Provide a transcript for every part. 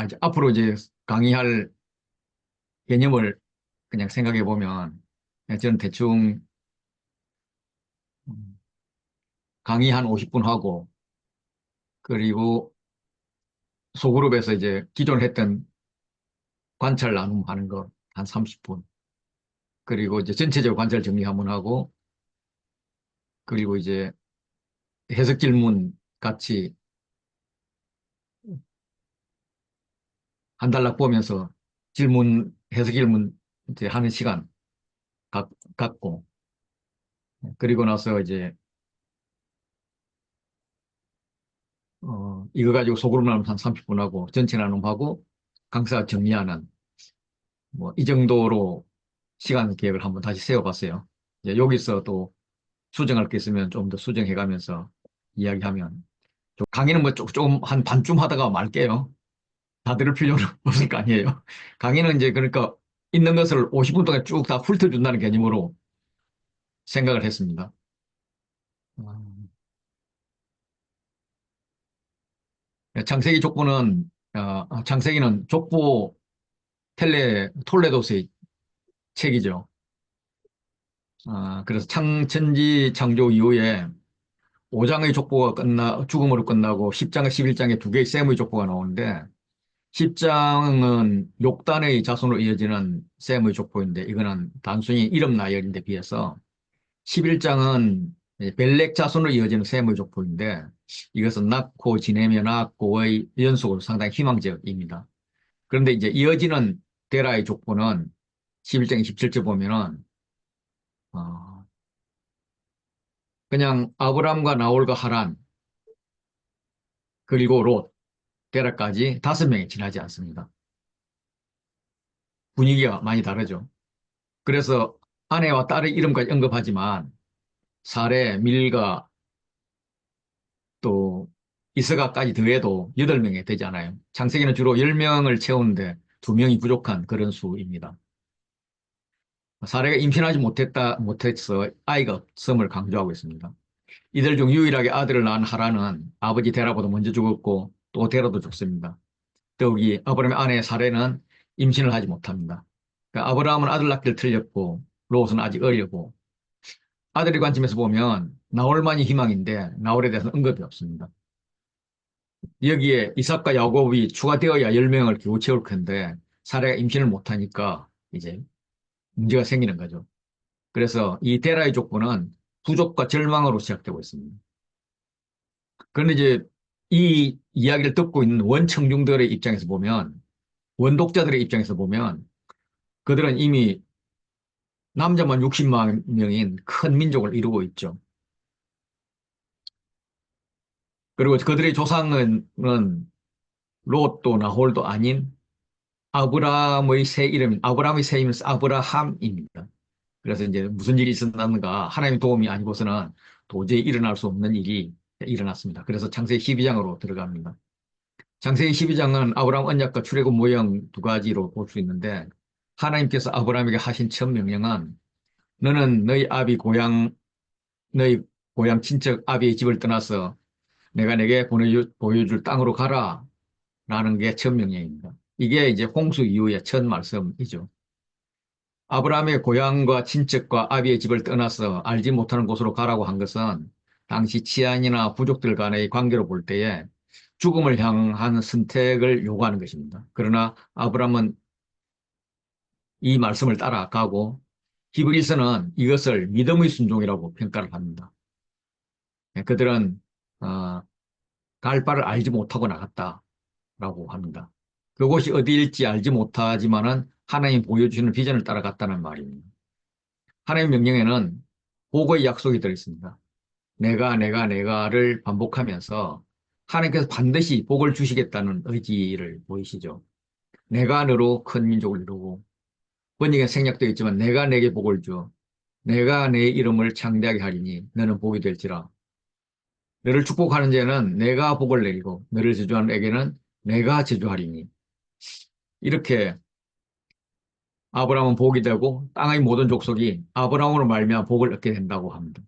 이제 앞으로 이제 강의할 개념을 그냥 생각해 보면, 저는 대충 음, 강의 한 50분 하고, 그리고 소그룹에서 이제 기존 했던 관찰 나눔하는 거 한 30분, 그리고 이제 전체적으로 관찰 정리 한번 하고, 그리고 이제 해석 질문 같이 한 달락 보면서 해석 질문 이제 하는 시간 갖, 갖고, 그리고 나서 이제, 이거 가지고 소그룹 나눔 한 30분 하고, 전체 나눔하고, 강사 정리하는, 뭐, 이 정도로 시간 계획을 한번 다시 세워봤어요. 이제 여기서 또 수정할 게 있으면 좀 더 수정해가면서 이야기하면, 강의는 뭐 조금 한 반쯤 하다가 말게요. 다 들을 필요는 없을 거 아니에요. 강의는 이제 그러니까 있는 것을 50분 동안 쭉 다 훑어준다는 개념으로 생각을 했습니다. 음. 창세기 족보는, 창세기는 족보 톨레도스의 책이죠. 그래서 천지 창조 이후에 5장의 족보가 죽음으로 끝나고 10장과 11장에 두 개의 셈의 족보가 나오는데 10장은 욕단의 자손으로 이어지는 셈의 족보인데 이거는 단순히 이름 나열인데 비해서 11장은 벨렉 자손으로 이어지는 셈의 족보인데 이것은 낳고 지내며 낳고의 연속으로 상당히 희망적입니다. 그런데 이제 이어지는 데라의 족보는 11장 27절 보면은 어, 그냥 아브람과 나홀과 하란 그리고 롯, 데라까지 5명이 지나지 않습니다. 분위기가 많이 다르죠. 그래서 아내와 딸의 이름까지 언급하지만 사레, 밀가 또 이스가까지 더해도 8명이 되지 않아요. 창세기는 주로 10명을 채우는데 2명이 부족한 그런 수입니다. 사례가 임신하지 못해서 아이가 없음을 강조하고 있습니다. 이들 중 유일하게 아들을 낳은 하란은 아버지 데라보다 먼저 죽었고 또 데라도 죽습니다. 더욱이 아브라함의 아내 사례는 임신을 하지 못합니다. 그러니까 아브라함은 아들 낳기를 틀렸고 롯은 아직 어리고 아들의 관점에서 보면 나홀만이 희망인데 나홀에 대해서는 언급이 없습니다. 여기에 이삭과 야곱이 추가되어야 10명을 겨우 채울 텐데 사례가 임신을 못하니까 이제 문제가 생기는 거죠. 그래서 이 데라의 족보는 부족과 절망으로 시작되고 있습니다. 그런데 이제 이 이야기를 듣고 있는 원청중들의 입장에서 보면 원독자들의 입장에서 보면 그들은 이미 남자만 60만 명인 큰 민족을 이루고 있죠. 그리고 그들의 조상은 롯도 나홀도 아닌 아브라함의 새 이름은 아브라함입니다. 그래서 이제 무슨 일이 있었는가 하나님의 도움이 아니고서는 도저히 일어날 수 없는 일이 일어났습니다. 그래서 창세기 12장으로 들어갑니다. 창세기 12장은 아브라함 언약과 출애굽 모형 두 가지로 볼 수 있는데 하나님께서 아브라함에게 하신 첫 명령은 너는 너희 고향 친척 아비의 집을 떠나서 내가 내게 보여줄 땅으로 가라 라는 게 첫 명령입니다. 이게 이제 홍수 이후의 첫 말씀이죠. 아브라함의 고향과 친척과 아비의 집을 떠나서 알지 못하는 곳으로 가라고 한 것은 당시 치안이나 부족들 간의 관계로 볼 때에 죽음을 향한 선택을 요구하는 것입니다. 그러나 아브라함은 이 말씀을 따라가고 히브리서는 이것을 믿음의 순종이라고 평가를 합니다. 그들은 어, 갈 바를 알지 못하고 나갔다라고 합니다. 그곳이 어디일지 알지 못하지만은 하나님 보여주시는 비전을 따라갔다는 말입니다. 하나님 명령에는 복의 약속이 들어있습니다. 내가를 반복하면서 하나님께서 반드시 복을 주시겠다는 의지를 보이시죠. 내가 너로 큰 민족을 이루고 번역에 생략되어 있지만 내가 내게 복을 줘. 내가 내 이름을 창대하게 하리니 너는 복이 될지라. 너를 축복하는 자는 내가 복을 내리고 너를 저주하는 에게는 내가 저주하리니. 이렇게 아브라함은 복이 되고 땅의 모든 족속이 아브라함으로 말미암아 복을 얻게 된다고 합니다.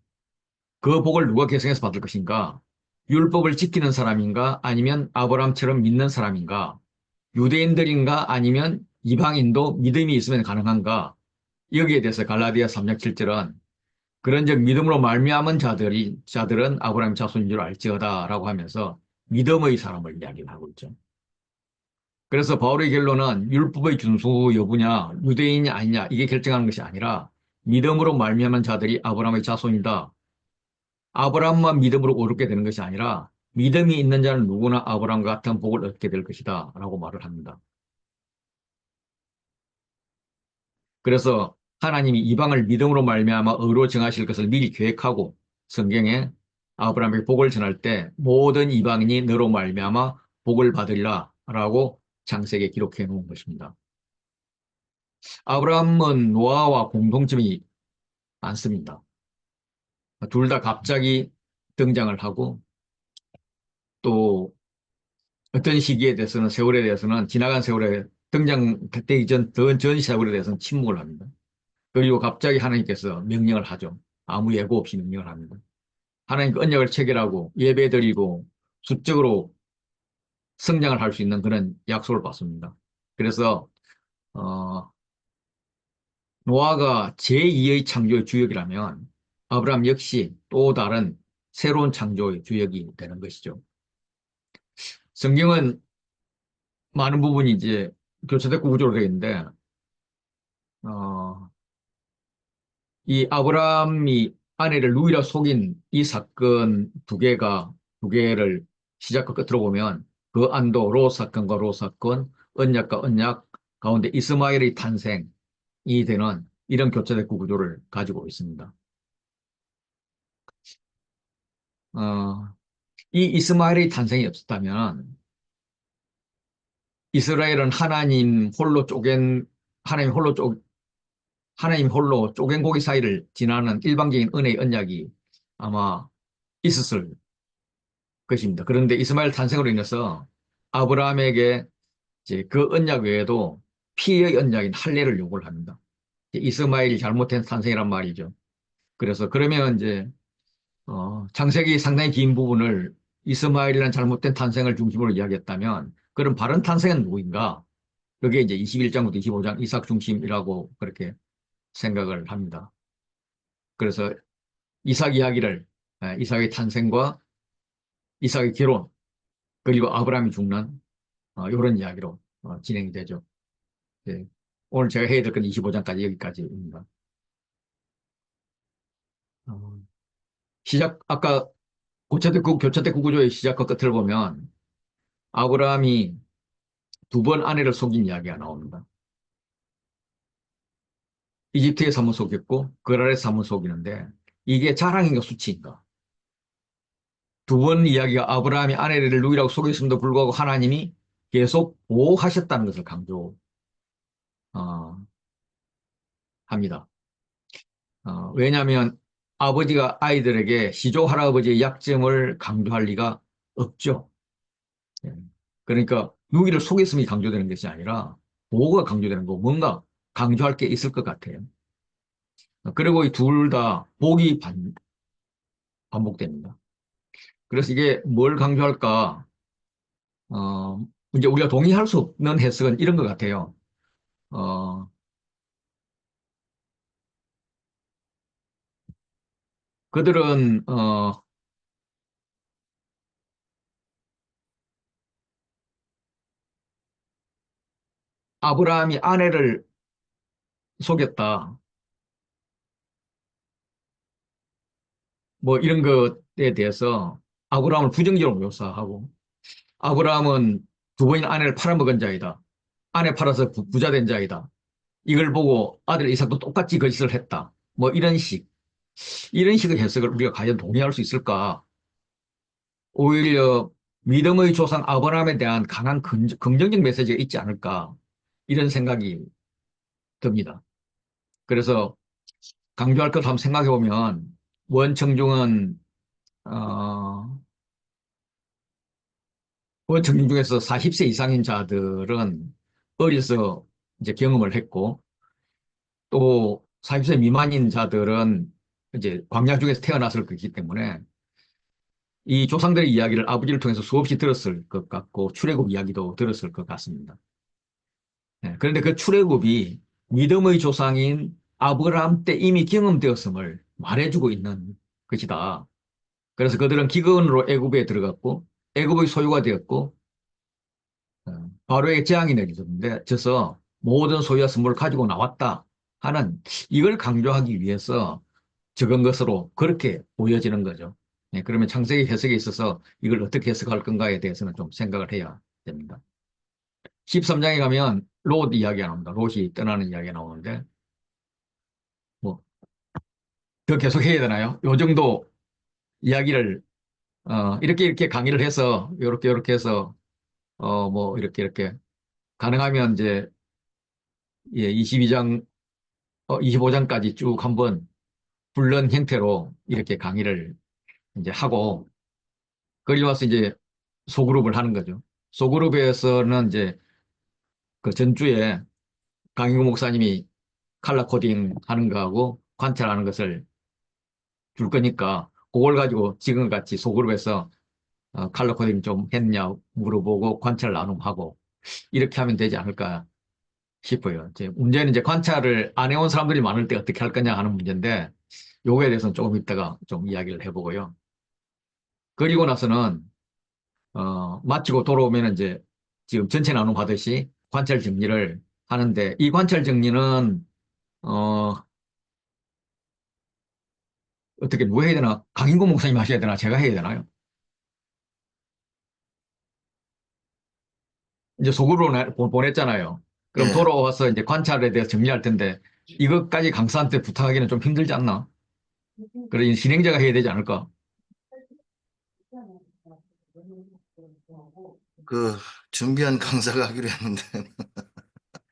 그 복을 누가 계승해서 받을 것인가? 율법을 지키는 사람인가? 아니면 아브라함처럼 믿는 사람인가? 유대인들인가 아니면 이방인도 믿음이 있으면 가능한가? 여기에 대해서 갈라디아 3장 7절은 그런즉 믿음으로 말미암은 자들은 아브라함의 자손인 줄 알지어다라고 하면서 믿음의 사람을 이야기를 하고 있죠. 그래서 바울의 결론은 율법의 준수 여부냐 유대인이 아니냐 이게 결정하는 것이 아니라 믿음으로 말미암은 자들이 아브라함의 자손이다. 아브라함만 믿음으로 옳게 되는 것이 아니라 믿음이 있는 자는 누구나 아브라함과 같은 복을 얻게 될 것이다 라고 말을 합니다. 그래서 하나님이 이방을 믿음으로 말미암아 의로 정하실 것을 미리 계획하고 성경에 아브라함에게 복을 전할 때 모든 이방인이 너로 말미암아 복을 받으리라 라고 창세기에 기록해 놓은 것입니다. 아브라함은 노아와 공통점이 많습니다. 둘 다 갑자기 등장을 하고 또 어떤 시기에 대해서는 세월에 대해서는 지나간 세월에 등장되기 전 세월에 대해서는 침묵을 합니다. 그리고 갑자기 하나님께서 명령을 하죠. 아무 예고 없이 명령을 합니다. 하나님께 언약을 체결하고 예배드리고 수적으로 성장을 할 수 있는 그런 약속을 받습니다. 그래서 노아가 제2의 창조의 주역이라면 아브라함 역시 또 다른 새로운 창조의 주역이 되는 것이죠. 성경은 많은 부분이 이제 교차됐고 구조로 되어 있는데 어, 이 아브라함이 아내를 루이라 속인 이 사건 두 개를 시작과 끝으로 보면 그 안도 롯 사건과 롯 사건, 언약과 언약 가운데 이스마엘의 탄생이 되는 이런 교차됐고 구조를 가지고 있습니다. 어, 이 이스마엘의 탄생이 없었다면 이스라엘은 하나님 홀로 쪼갠 고기 사이를 지나는 일방적인 은혜의 언약이 아마 있었을 것입니다. 그런데 이스마엘 탄생으로 인해서 아브라함에게 이제 그 언약 외에도 피의 언약인 할례를 요구를 합니다. 이스마엘이 잘못된 탄생이란 말이죠. 그래서 그러면 이제 창세기 상당히 긴 부분을 이스마엘이라는 잘못된 탄생을 중심으로 이야기했다면 그럼 바른 탄생은 누구인가? 그게 이제 21장부터 25장 이삭 중심이라고 그렇게 생각을 합니다. 그래서 이삭 이야기를 이삭의 탄생과 이삭의 결혼 그리고 아브라함이 죽는 이런 이야기로 진행이 되죠. 네. 오늘 제가 해야 될 건 25장까지 여기까지입니다. 어, 아까 교차대 구조의 시작과 끝을 보면 아브라함이 두 번 아내를 속인 이야기가 나옵니다. 이집트에서 한번 속였고 그랄에서 한번 속이는데 이게 자랑인가 수치인가? 두 번 이야기가 아브라함이 아내를 누이라고 속였음에도 불구하고 하나님이 계속 보호하셨다는 것을 강조합니다. 왜냐하면 아버지가 아이들에게 시조 할아버지의 약점을 강조할 리가 없죠. 예. 그러니까 누이를 속였음이 강조되는 것이 아니라 보호가 강조되는 거 뭔가 강조할 게 있을 것 같아요. 그리고 이 둘 다 복이 반복됩니다. 그래서 이게 뭘 강조할까? 이제 우리가 동의할 수 없는 해석은 이런 것 같아요. 어, 그들은 아브라함이 아내를 속였다. 뭐 이런 것에 대해서 아브라함을 부정적으로 묘사하고 아브라함은 두 번이나 아내를 팔아먹은 자이다. 아내 팔아서 부자 된 자이다. 이걸 보고 아들 이삭도 똑같이 거짓을 했다. 뭐 이런 식의 해석을 우리가 과연 동의할 수 있을까? 오히려 믿음의 조상 아브라함에 대한 강한 긍정적 메시지가 있지 않을까? 이런 생각이 듭니다. 그래서 강조할 것 한번 생각해 보면 원청중은 어, 원청중 중에서 40세 이상인 자들은 어려서 이제 경험을 했고 또 40세 미만인 자들은 이제 광야 중에서 태어났을 거기 때문에 이 조상들의 이야기를 아버지를 통해서 수없이 들었을 것 같고 출애굽 이야기도 들었을 것 같습니다. 예, 그런데 그 출애굽이 믿음의 조상인 아브라함 때 이미 경험되었음을 말해주고 있는 것이다. 그래서 그들은 기근으로 애굽에 들어갔고 애굽의 소유가 되었고 바로의 재앙이 내려졌는데 져서 모든 소유와 선물을 가지고 나왔다 하는 이걸 강조하기 위해서 적은 것으로 그렇게 보여지는 거죠. 예, 그러면 창세기 해석에 있어서 이걸 어떻게 해석할 건가에 대해서는 좀 생각을 해야 됩니다. 13장에 가면 롯 이야기가 나옵니다. 롯이 떠나는 이야기가 나오는데 뭐 더 계속 해야 되나요? 요 정도 이야기를 이렇게 강의를 해서 이렇게 해서 뭐 이렇게 가능하면 이제 예, 22장 25장까지 쭉 한번 불런 형태로 이렇게 강의를 이제 하고 그리고 와서 이제 소그룹을 하는 거죠. 소그룹에서는 이제 그 전주에 강인구 목사님이 칼라 코딩 하는 거하고 관찰하는 것을 줄 거니까 그걸 가지고 지금 같이 소그룹에서 칼라 코딩 좀 했냐 물어보고 관찰 나눔하고 이렇게 하면 되지 않을까 싶어요. 이제 문제는 이제 관찰을 안 해온 사람들이 많을 때 어떻게 할 거냐 하는 문제인데 요거에 대해서는 조금 이따가 좀 이야기를 해보고요. 그리고 나서는 마치고 돌아오면 이제 지금 전체 나눔 하듯이 관찰 정리를 하는데 이 관찰 정리는 어, 어떻게 누가 해야 되나? 강인구 목사님 하셔야 되나? 제가 해야 되나요? 이제 속으로 보냈잖아요. 그럼 예. 돌아와서 이제 관찰에 대해서 정리할 텐데 이것까지 강사한테 부탁하기는 좀 힘들지 않나? 그래 진행자가 해야 되지 않을까? 그 준비한 강사가 하기로 했는데.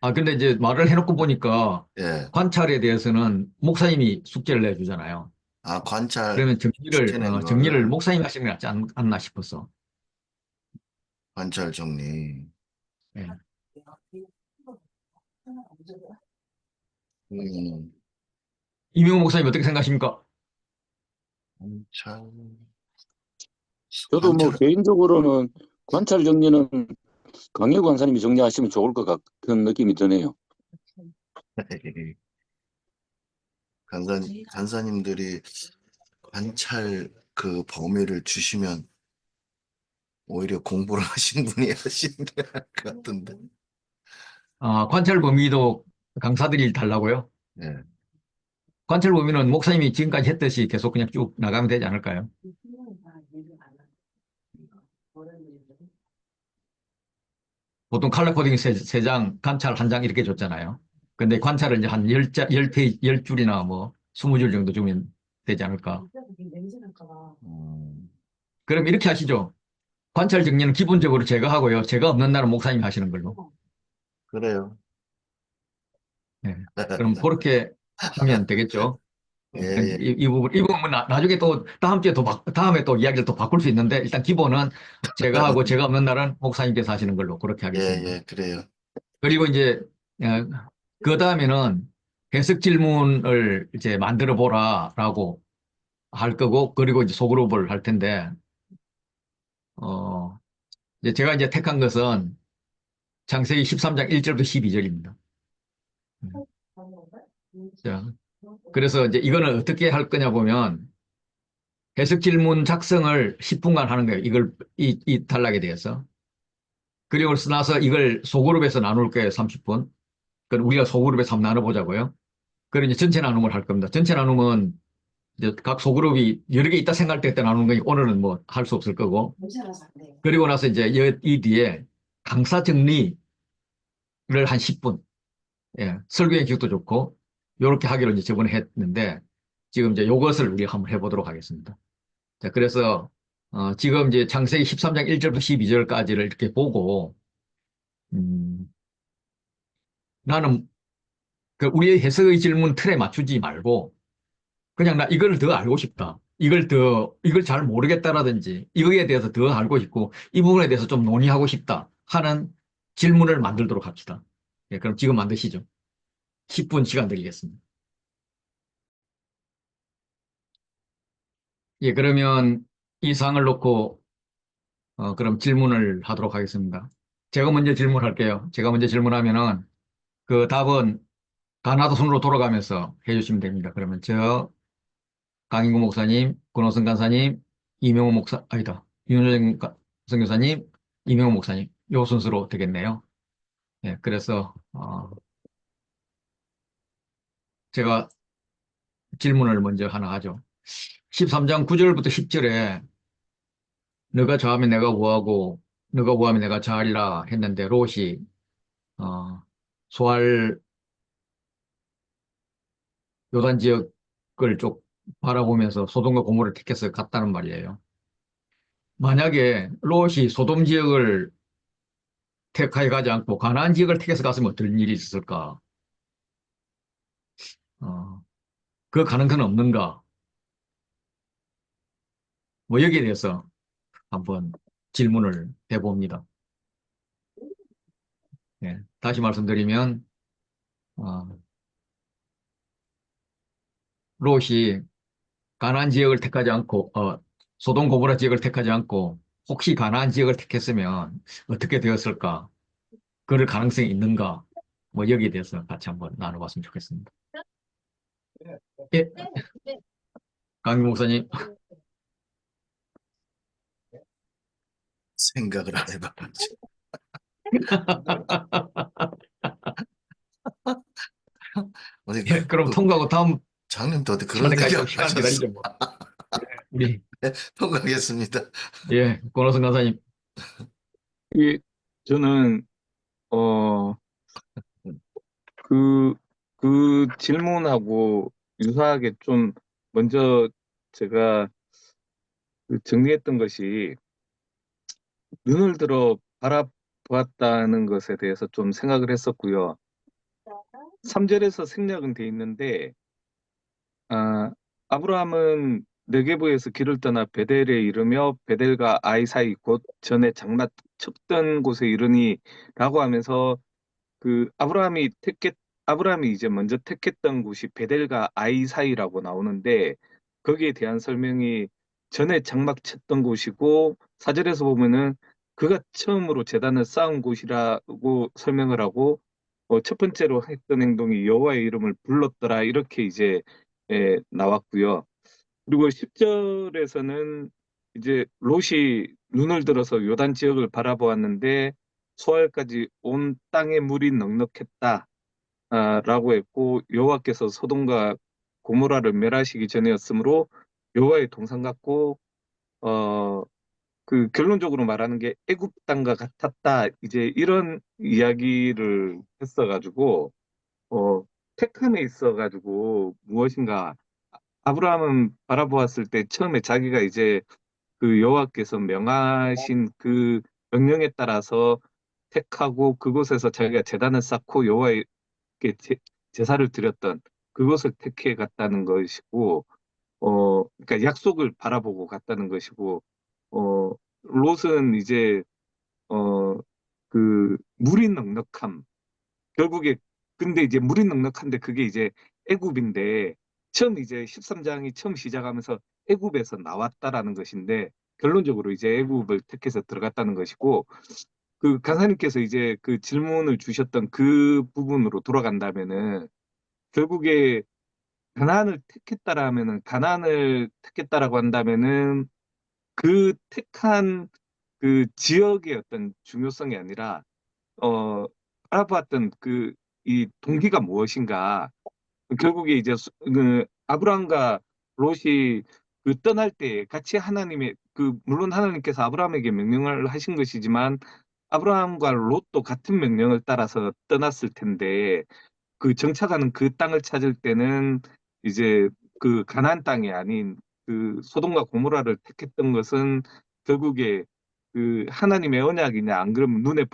아 근데 이제 말을 해놓고 보니까 예. 관찰에 대해서는 목사님이 숙제를 내주잖아요. 아, 관찰 그러면 정리를 시켜낸 정리를 거를 목사님이 하시는 게 낫지 않나 싶어서. 관찰 정리. 예. 음, 이명호 목사님 어떻게 생각하십니까? 관찰, 저도 뭐 관찰, 개인적으로는 관찰 정리는 강혜구 강사님이 정리하시면 좋을 것 같은 느낌이 드네요. 간사님들이 관찰 그 범위를 주시면 오히려 공부를 하신 분이 하시는 게 나을 것 같은데. 아, 관찰 범위도 강사들이 달라고요? 예. 관찰 범위는 목사님이 지금까지 했듯이 계속 그냥 쭉 나가면 되지 않을까요? 보통 컬러 코딩 세장 관찰 한 장 이렇게 줬잖아요. 근데 관찰을 이제 한 10페이지, 10줄이나 뭐 20줄 정도 주면 되지 않을까. 음, 그럼 이렇게 하시죠. 관찰 정리는 기본적으로 제가 하고요. 제가 없는 날은 목사님이 하시는 걸로. 그래요. 네. 그럼 그렇게 하면 되겠죠. 예, 네. 예, 이 부분 나중에 또 다음 주에 다음에 또 이야기를 또 바꿀 수 있는데 일단 기본은 제가 하고 제가 없는 날은 목사님께서 하시는 걸로 그렇게 예, 하겠습니다. 예, 그래요. 그리고 이제 그 다음에는 해석 질문을 이제 만들어 보라라고 할 거고 그리고 이제 소그룹을 할 텐데 어 이제 제가 이제 택한 것은 창세기 13장 1절부터 12절입니다. 자, 그래서 이제 이거는 어떻게 할 거냐 보면 해석 질문 작성을 10분간 하는 거예요. 이걸 이 단락에 대해서. 그리고 나서 이걸 소그룹에서 나눌 거예요. 30분. 그럼 우리가 소그룹에서 한번 나눠보자고요. 그리고 이제 전체 나눔을 할 겁니다. 전체 나눔은 이제 각 소그룹이 여러 개 있다 생각할 때 나누는 거니 오늘은 뭐 할 수 없을 거고. 그리고 나서 이제 이 뒤에 강사 정리를 한 10분. 예, 설교의 기억도 좋고, 요렇게 하기로 이제 저번에 했는데, 지금 이제 요것을 우리가 한번 해보도록 하겠습니다. 자, 그래서, 지금 이제 창세기 13장 1절부터 12절까지를 이렇게 보고, 음, 나는 그 우리의 해석의 질문 틀에 맞추지 말고, 그냥 나 이걸 더 알고 싶다. 이걸 잘 모르겠다라든지, 이거에 대해서 더 알고 싶고, 이 부분에 대해서 좀 논의하고 싶다 하는 질문을 만들도록 합시다. 예, 그럼 지금 만드시죠. 10분 시간 드리겠습니다. 예, 그러면 이 사항을 놓고, 그럼 질문을 하도록 하겠습니다. 제가 먼저 질문할게요. 제가 먼저 질문하면은, 그 답은 가나다 순으로 돌아가면서 해주시면 됩니다. 그러면 강인구 목사님, 권호성 간사님, 이명호 목사, 아니다. 윤호정 선교사님, 이명호 목사님. 요 순서로 되겠네요. 예, 그래서, 제가 질문을 먼저 하나 하죠. 13장 9절부터 10절에 너가 좌하면 내가 우하고 너가 우하면 내가 좌하리라 했는데 롯이 소알 요단 지역을 쭉 바라보면서 소돔과 고모를 택해서 갔다는 말이에요. 만약에 롯이 소돔 지역을 택하여 가지 않고 가나안 지역을 택해서 갔으면 어떤 일이 있었을까? 어, 그 가능성은 없는가? 뭐 여기에 대해서 한번 질문을 해봅니다. 예, 다시 말씀드리면 어, 롯이 가나안 지역을 택하지 않고 소돔 고모라 지역을 택하지 않고 혹시 가나안 지역을 택했으면 어떻게 되었을까? 그럴 가능성이 있는가? 뭐 여기에 대해서 같이 한번 나눠봤으면 좋겠습니다. 예, 강민 목사님. 생각을 안 해봐가지고. 어디 예, 그럼 또 통과하고 다음 장님도 어디 그런 차례까지 얘기 좀 안 시간 하셨어? 기다리죠, 뭐. 우리, 네, 통과하겠습니다. 예, 권호성 간사님. 이 저는 어 그 그 질문하고 유사하게 좀 먼저 제가 그 정리했던 것이 눈을 들어 바라보았다는 것에 대해서 좀 생각을 했었고요. 3절에서 생략은 돼 있는데 아브라함은 네게브에서 길을 떠나 베델에 이르며 베델과 아이 사이 곧 전에 장막 쳤던 곳에 이르니라고 하면서 그 아브라함이 이제 먼저 택했던 곳이 베델과 아이 사이라고 나오는데 거기에 대한 설명이 전에 장막 쳤던 곳이고 4절에서 보면은 그가 처음으로 제단을 쌓은 곳이라고 설명을 하고 첫 번째로 했던 행동이 여호와의 이름을 불렀더라 이렇게 이제 나왔고요. 그리고 10절에서는 이제 롯이 눈을 들어서 요단 지역을 바라보았는데 소알까지 온 땅에 물이 넉넉했다 라고 했고 여호와께서 소돔과 고모라를 멸하시기 전이었으므로 여호와의 동산 같고 어, 그 결론적으로 말하는 게 애굽 땅과 같았다 이제 이런 이야기를 했어가지고 택함에 있어가지고 무엇인가 아브라함은 바라보았을 때 처음에 자기가 이제 그 여호와께서 명하신 그 명령에 따라서 택하고 그곳에서 자기가 제단을 쌓고 여호와께 제사를 드렸던 그곳을 택해 갔다는 것이고 그러니까 약속을 바라보고 갔다는 것이고 롯은 이제 어, 그 물이 넉넉함 결국에 근데 이제 물이 넉넉한데 그게 이제 애굽인데 처음 이제 13장이 처음 시작하면서 애굽에서 나왔다라는 것인데 결론적으로 이제 애굽을 택해서 들어갔다는 것이고 그 강사님께서 이제 그 질문을 주셨던 그 부분으로 돌아간다면은 결국에 가나안을 택했다라고 한다면은 그 택한 그 지역의 어떤 중요성이 아니라 알아봤던 그 이 동기가 무엇인가. 결국에 이제 그 아브라함과 롯이 그 떠날 때 같이 하나님의 그 물론 하나님께서 아브라함에게 명령을 하신 것이지만 아브라함과 롯도 같은 명령을 따라서 떠났을 텐데 그 정착하는 그 땅을 찾을 때는 이제 그 가나안 땅이 아닌 그 소돔과 고모라를 택했던 것은 결국에 그 하나님의 언약이냐 안 그러면 눈에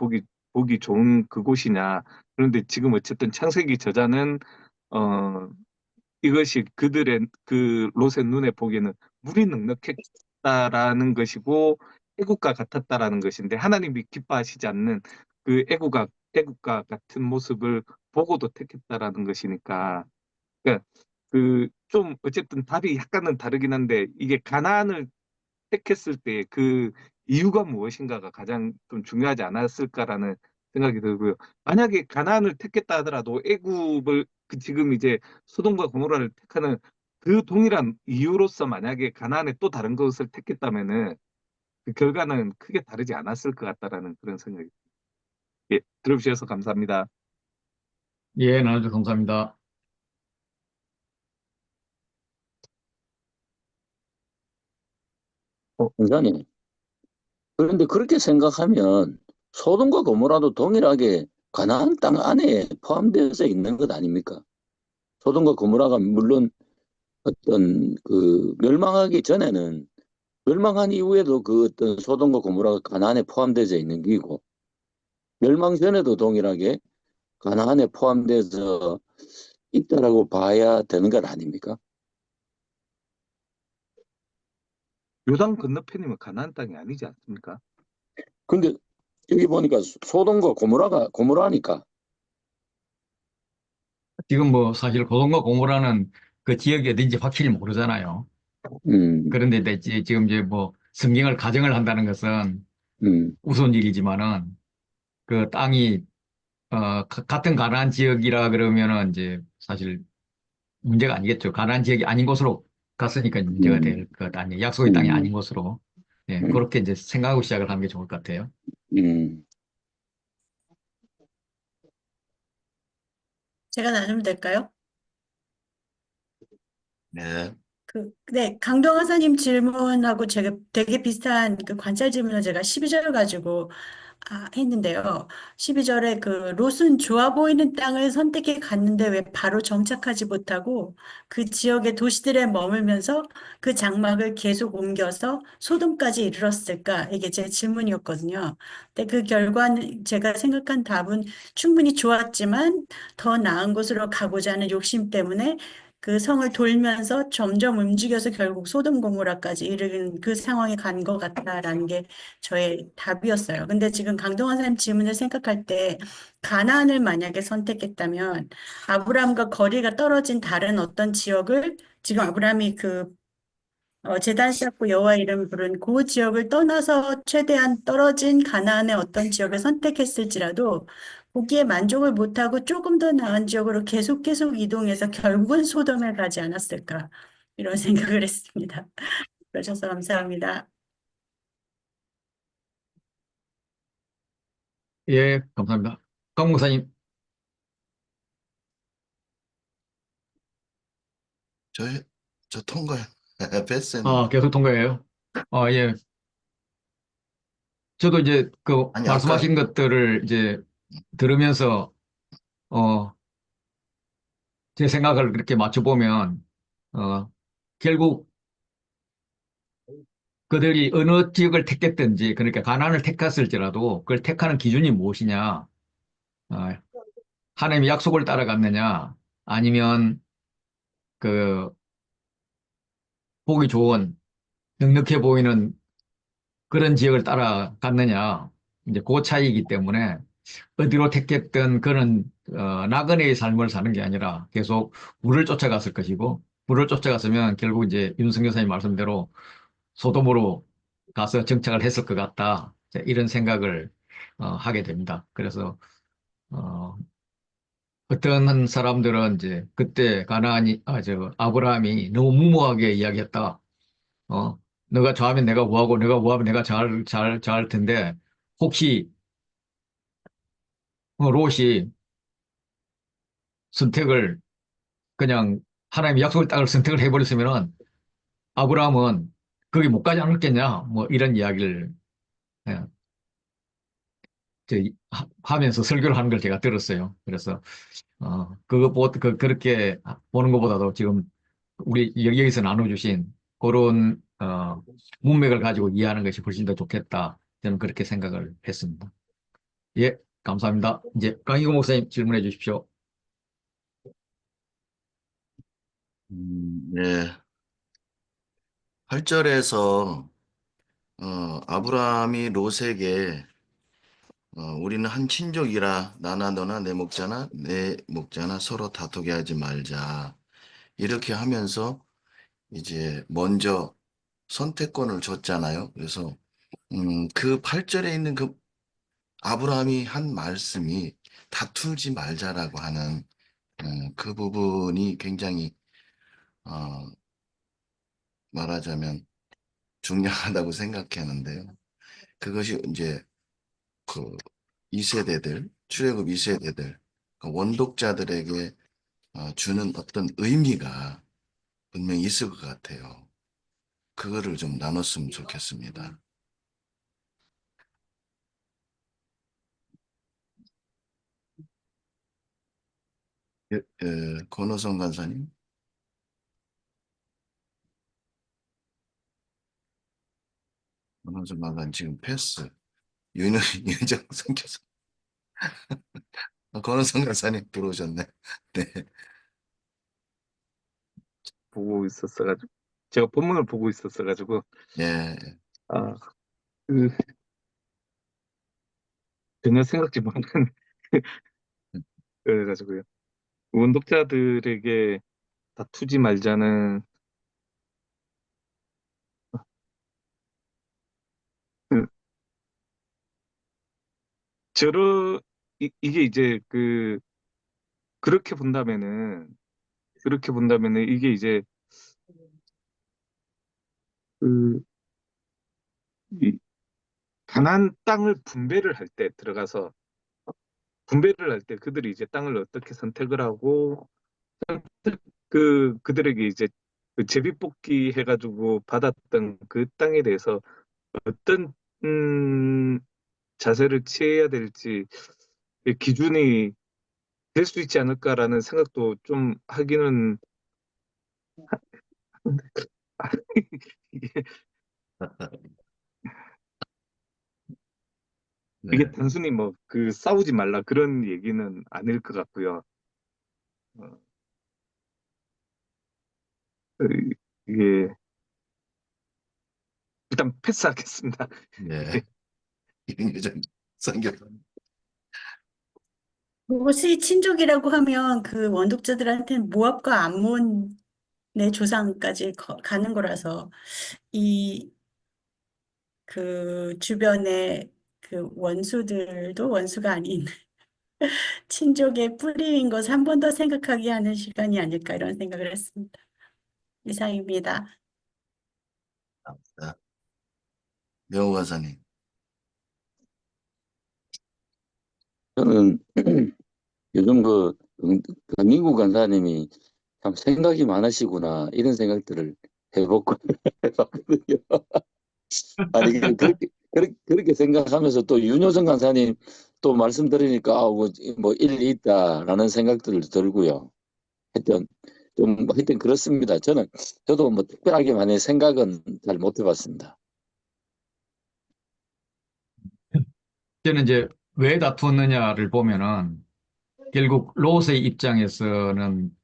보기 좋은 그곳이냐 그런데 지금 어쨌든 창세기 저자는 어 이것이 그들의 그 롯의 눈에 보기에는 물이 넉넉했다라는 것이고 애국과 같았다라는 것인데 하나님이 기뻐하시지 않는 그 애국과 같은 모습을 보고도 택했다라는 것이니까 그러니까 그 좀 어쨌든 답이 약간은 다르긴 한데 이게 가나안을 택했을 때 그 이유가 무엇인가가 가장 좀 중요하지 않았을까라는 생각이 들고요. 만약에 가나안을 택했다 하더라도 애굽을 지금 이제 소돔과 고모라를 택하는 그 동일한 이유로서 만약에 가나안에 또 다른 것을 택했다면은 그 결과는 크게 다르지 않았을 것 같다라는 그런 생각이. 예, 들어주셔서 감사합니다. 예, 나눠주셔서 감사합니다. 원장님. 그런데 그렇게 생각하면 소돔과 고모라도 동일하게 가나안 땅 안에 포함되어져 있는 것 아닙니까? 소돔과 고모라가 물론 어떤 그 멸망하기 전에는 멸망한 이후에도 그 어떤 소돔과 고모라가 가나안에 포함되어져 있는 기고 멸망 전에도 동일하게 가나안에 포함돼서 있다라고 봐야 되는 것 아닙니까? 요단 건너편이면 가나안 땅이 아니지 않습니까? 근데 여기 보니까 소돔과 고모라가 고모라니까. 지금 뭐 사실 고동과 고모라는 그 지역이 어딘지 확실히 모르잖아요. 음, 그런데 지금 이제 뭐 성경을 가정을 한다는 것은 음, 우스운 일이지만은 그 땅이 같은 가나안 지역이라 그러면은 이제 사실 문제가 아니겠죠. 가나안 지역이 아닌 곳으로 갔으니까 문제가 음, 될 것 아니에요. 약속의 땅이 음, 아닌 곳으로. 예, 음, 그렇게 이제 생각하고 시작을 하는 게 좋을 것 같아요. 음. 제가 나누면 될까요? 네. 네, 강동화사님 질문하고 제가 되게 비슷한 그 관찰 질문을 제가 12절 가지고 했는데요. 12절에 그 롯은 좋아 보이는 땅을 선택해 갔는데 왜 바로 정착하지 못하고 그 지역의 도시들에 머물면서 그 장막을 계속 옮겨서 소돔까지 이르렀을까? 이게 제 질문이었거든요. 근데 그 결과는 제가 생각한 답은 충분히 좋았지만 더 나은 곳으로 가고자 하는 욕심 때문에 그 성을 돌면서 점점 움직여서 결국 소돔 고모라까지 이르는 그 상황에 간 것 같다라는 게 저의 답이었어요. 근데 지금 강동원 선생님 질문을 생각할 때 가나안을 만약에 선택했다면 아브라함과 거리가 떨어진 다른 어떤 지역을 지금 아브라함이 그 제단 쌓고 여호와 이름 부른 그 지역을 떠나서 최대한 떨어진 가나안의 어떤 지역을 선택했을지라도 거기에 만족을 못하고 조금 더 나은 지역으로 계속 이동해서 결국은 소돔에 가지 않았을까 이런 생각을 했습니다. 그러셔서 감사합니다. 예, 감사합니다. 강 목사님, 저, 저 통과요. 패스했는데. 계속 통과해요. 예. 저도 이제 그 아니, 아까, 말씀하신 것들을 이제 들으면서, 어, 제 생각을 그렇게 맞춰보면, 어, 결국 그들이 어느 지역을 택했든지, 그러니까 가나안을 택했을지라도 그걸 택하는 기준이 무엇이냐, 어, 하나님의 약속을 따라갔느냐, 아니면 그 보기 좋은, 넉넉해 보이는 그런 지역을 따라갔느냐, 이제 그 차이이기 때문에 어디로 택했든 그는 나그네의 삶을 사는 게 아니라 계속 물을 쫓아갔을 것이고, 물을 쫓아갔으면 결국 이제 윤석 여사님 말씀대로 소돔으로 가서 정착을 했을 것 같다. 자, 이런 생각을 하게 됩니다. 그래서 어, 어떤 사람들은 이제 그때 가나안이 아브라함이 너무 무모하게 이야기했다. 너가 좋아하면 내가 뭐하고 내가 뭐하면 내가 잘할 텐데 혹시 롯이 선택을 그냥 하나님의 약속의 땅을 선택을 해버렸으면은 아브라함은 거기 못 가지 않았겠냐 뭐 이런 이야기를 예, 하면서 설교를 하는 걸 제가 들었어요. 그래서 그렇게 보는 것보다도 지금 우리 여기서 나눠주신 그런 문맥을 가지고 이해하는 것이 훨씬 더 좋겠다. 저는 그렇게 생각을 했습니다. 예, 감사합니다. 이제 강희구 목사님 질문해 주십시오. 네. 8절에서, 아브라함이 롯에게, 우리는 한 친족이라 나나 너나 내 목자나 내 목자나 서로 다투게 하지 말자. 이렇게 하면서 이제 먼저 선택권을 줬잖아요. 그래서, 그 8절에 있는 그 아브라함이 한 말씀이 다투지 말자라고 하는 그 부분이 굉장히 어, 말하자면 중요하다고 생각하는데요. 그것이 이제 그 2세대들, 출애굽 2세대들, 원독자들에게 주는 어떤 의미가 분명히 있을 것 같아요. 그거를 좀 나눴으면 좋겠습니다. 권호성 간사님, 권호성 간사님 지금 패스. 윤정 선교사, 권호성 간사님 들어오셨네. 네, 보고 있었어가지고 제가 본문을 보고 있었어가지고 예, 아, 그 전혀 생각지 못한 그래가지고요. 원독자들에게 다투지 말자는 그 저러 이게 이제 그렇게 본다면은 이게 이제 그 이 가나안 땅을 분배를 할 때 들어가서 분배를 할 때 그들이 이제 땅을 어떻게 선택을 하고 그들에게 이제 그 제비뽑기 해가지고 받았던 그 땅에 대해서 어떤 음, 자세를 취해야 될지 이 기준이 될 수 있지 않을까라는 생각도 좀 하기는 이게 네, 이게 단순히 뭐 그 싸우지 말라 그런 얘기는 아닐 것 같고요. 어, 이게 일단 패스하겠습니다. 네. 윤정 선교사. 그것이 친족이라고 하면 그 원독자들한테는 모압과 암몬의 조상까지 가는 거라서 이 그 주변의 그 원수들도 원수가 아닌 친족의 뿌리인 것을 한 번 더 생각하게 하는 시간이 아닐까 이런 생각을 했습니다. 이상입니다. 명호 간사님, 저는 요즘 강민구 간사님이 참 생각이 많으시구나 이런 생각들을 해보고 해봤거든요. 아니 그렇게 생각하면서 또 윤효정 간사님 또 말씀 들으니까 뭐 일리 있다라는 생각들을 들고요. 하여튼 그렇습니다. 저도 뭐 특별하게 많이 생각은 잘 못 해봤습니다. 저는 이제 왜 다투느냐를 보면은 결국 롯의 입장에서는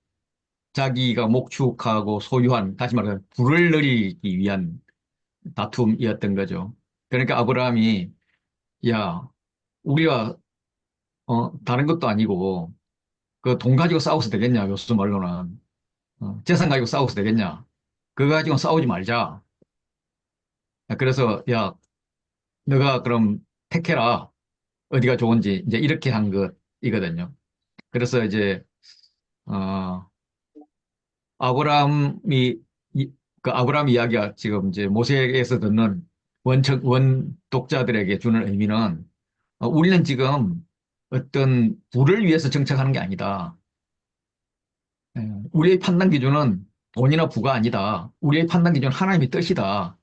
자기가 목축하고 소유한, 다시 말해서 부를 늘리기 위한 다툼이었던 거죠. 그러니까 아브라함이, 야, 우리가 다른 것도 아니고 그 돈 가지고 싸워서 되겠냐, 요즘 말로는. 재산 가지고 싸워서 되겠냐. 그거 가지고 싸우지 말자. 그래서 야, 너가 그럼 택해라. 어디가 좋은지 이제 이렇게 한 것이거든요. 그래서 이제 어, 아브라함이 그 아브라함 이야기가 지금 이제 모세에게서 듣는 원 독자들에게 주는 의미는 우리는 지금 어떤 부를 위해서 정착하는 게 아니다. 우리의 판단 기준은 돈이나 부가 아니다. 우리의 판단 기준은 하나님의 뜻이다.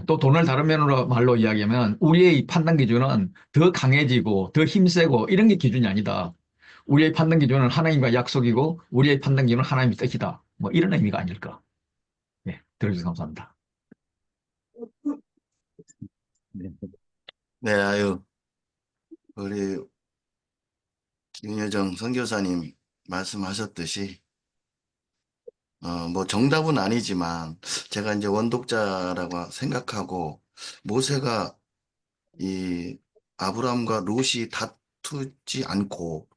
또 돈을 다른 면으로 말로 이야기하면 우리의 판단 기준은 더 강해지고 더 힘세고 이런 게 기준이 아니다. 우리의 판단 기준은 하나님과 약속이고 우리의 판단 기준은 하나님의 뜻이다. 뭐 이런 의미가 아닐까. 예, 들어주셔서 감사합니다. 네, 네, 아유, 우리 윤여정 선교사님 말씀하셨듯이, 뭐 정답은 아니지만, 제가 이제 원독자라고 생각하고, 모세가 이 아브라함과 롯이 다투지 않고,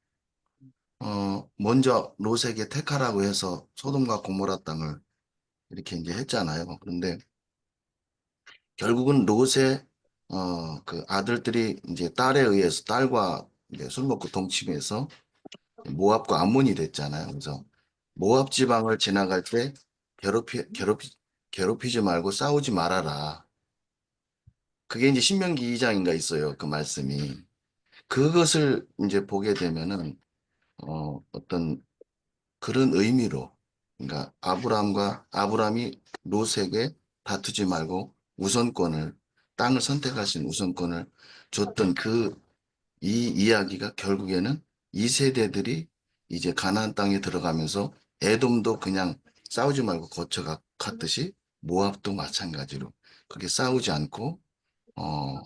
먼저 롯에게 택하라고 해서 소돔과 고모라 땅을 이렇게 이제 했잖아요. 그런데 결국은 롯의 그 아들들이 이제 딸에 의해서 딸과 이제 술 먹고 동침해서 모압과 암몬이 됐잖아요. 그래서 모압 지방을 지나갈 때 괴롭히지 말고 싸우지 말아라. 그게 이제 신명기 2장인가 있어요. 그 말씀이. 그것을 이제 보게 되면은, 어떤 그런 의미로, 그러니까 아브람이 롯에게 다투지 말고 땅을 선택하신 우선권을 줬던 이 이야기가 결국에는 이 세대들이 이제 가나안 땅에 들어가면서 에돔도 그냥 싸우지 말고 갔듯이 모압도 마찬가지로 그게 싸우지 않고 어,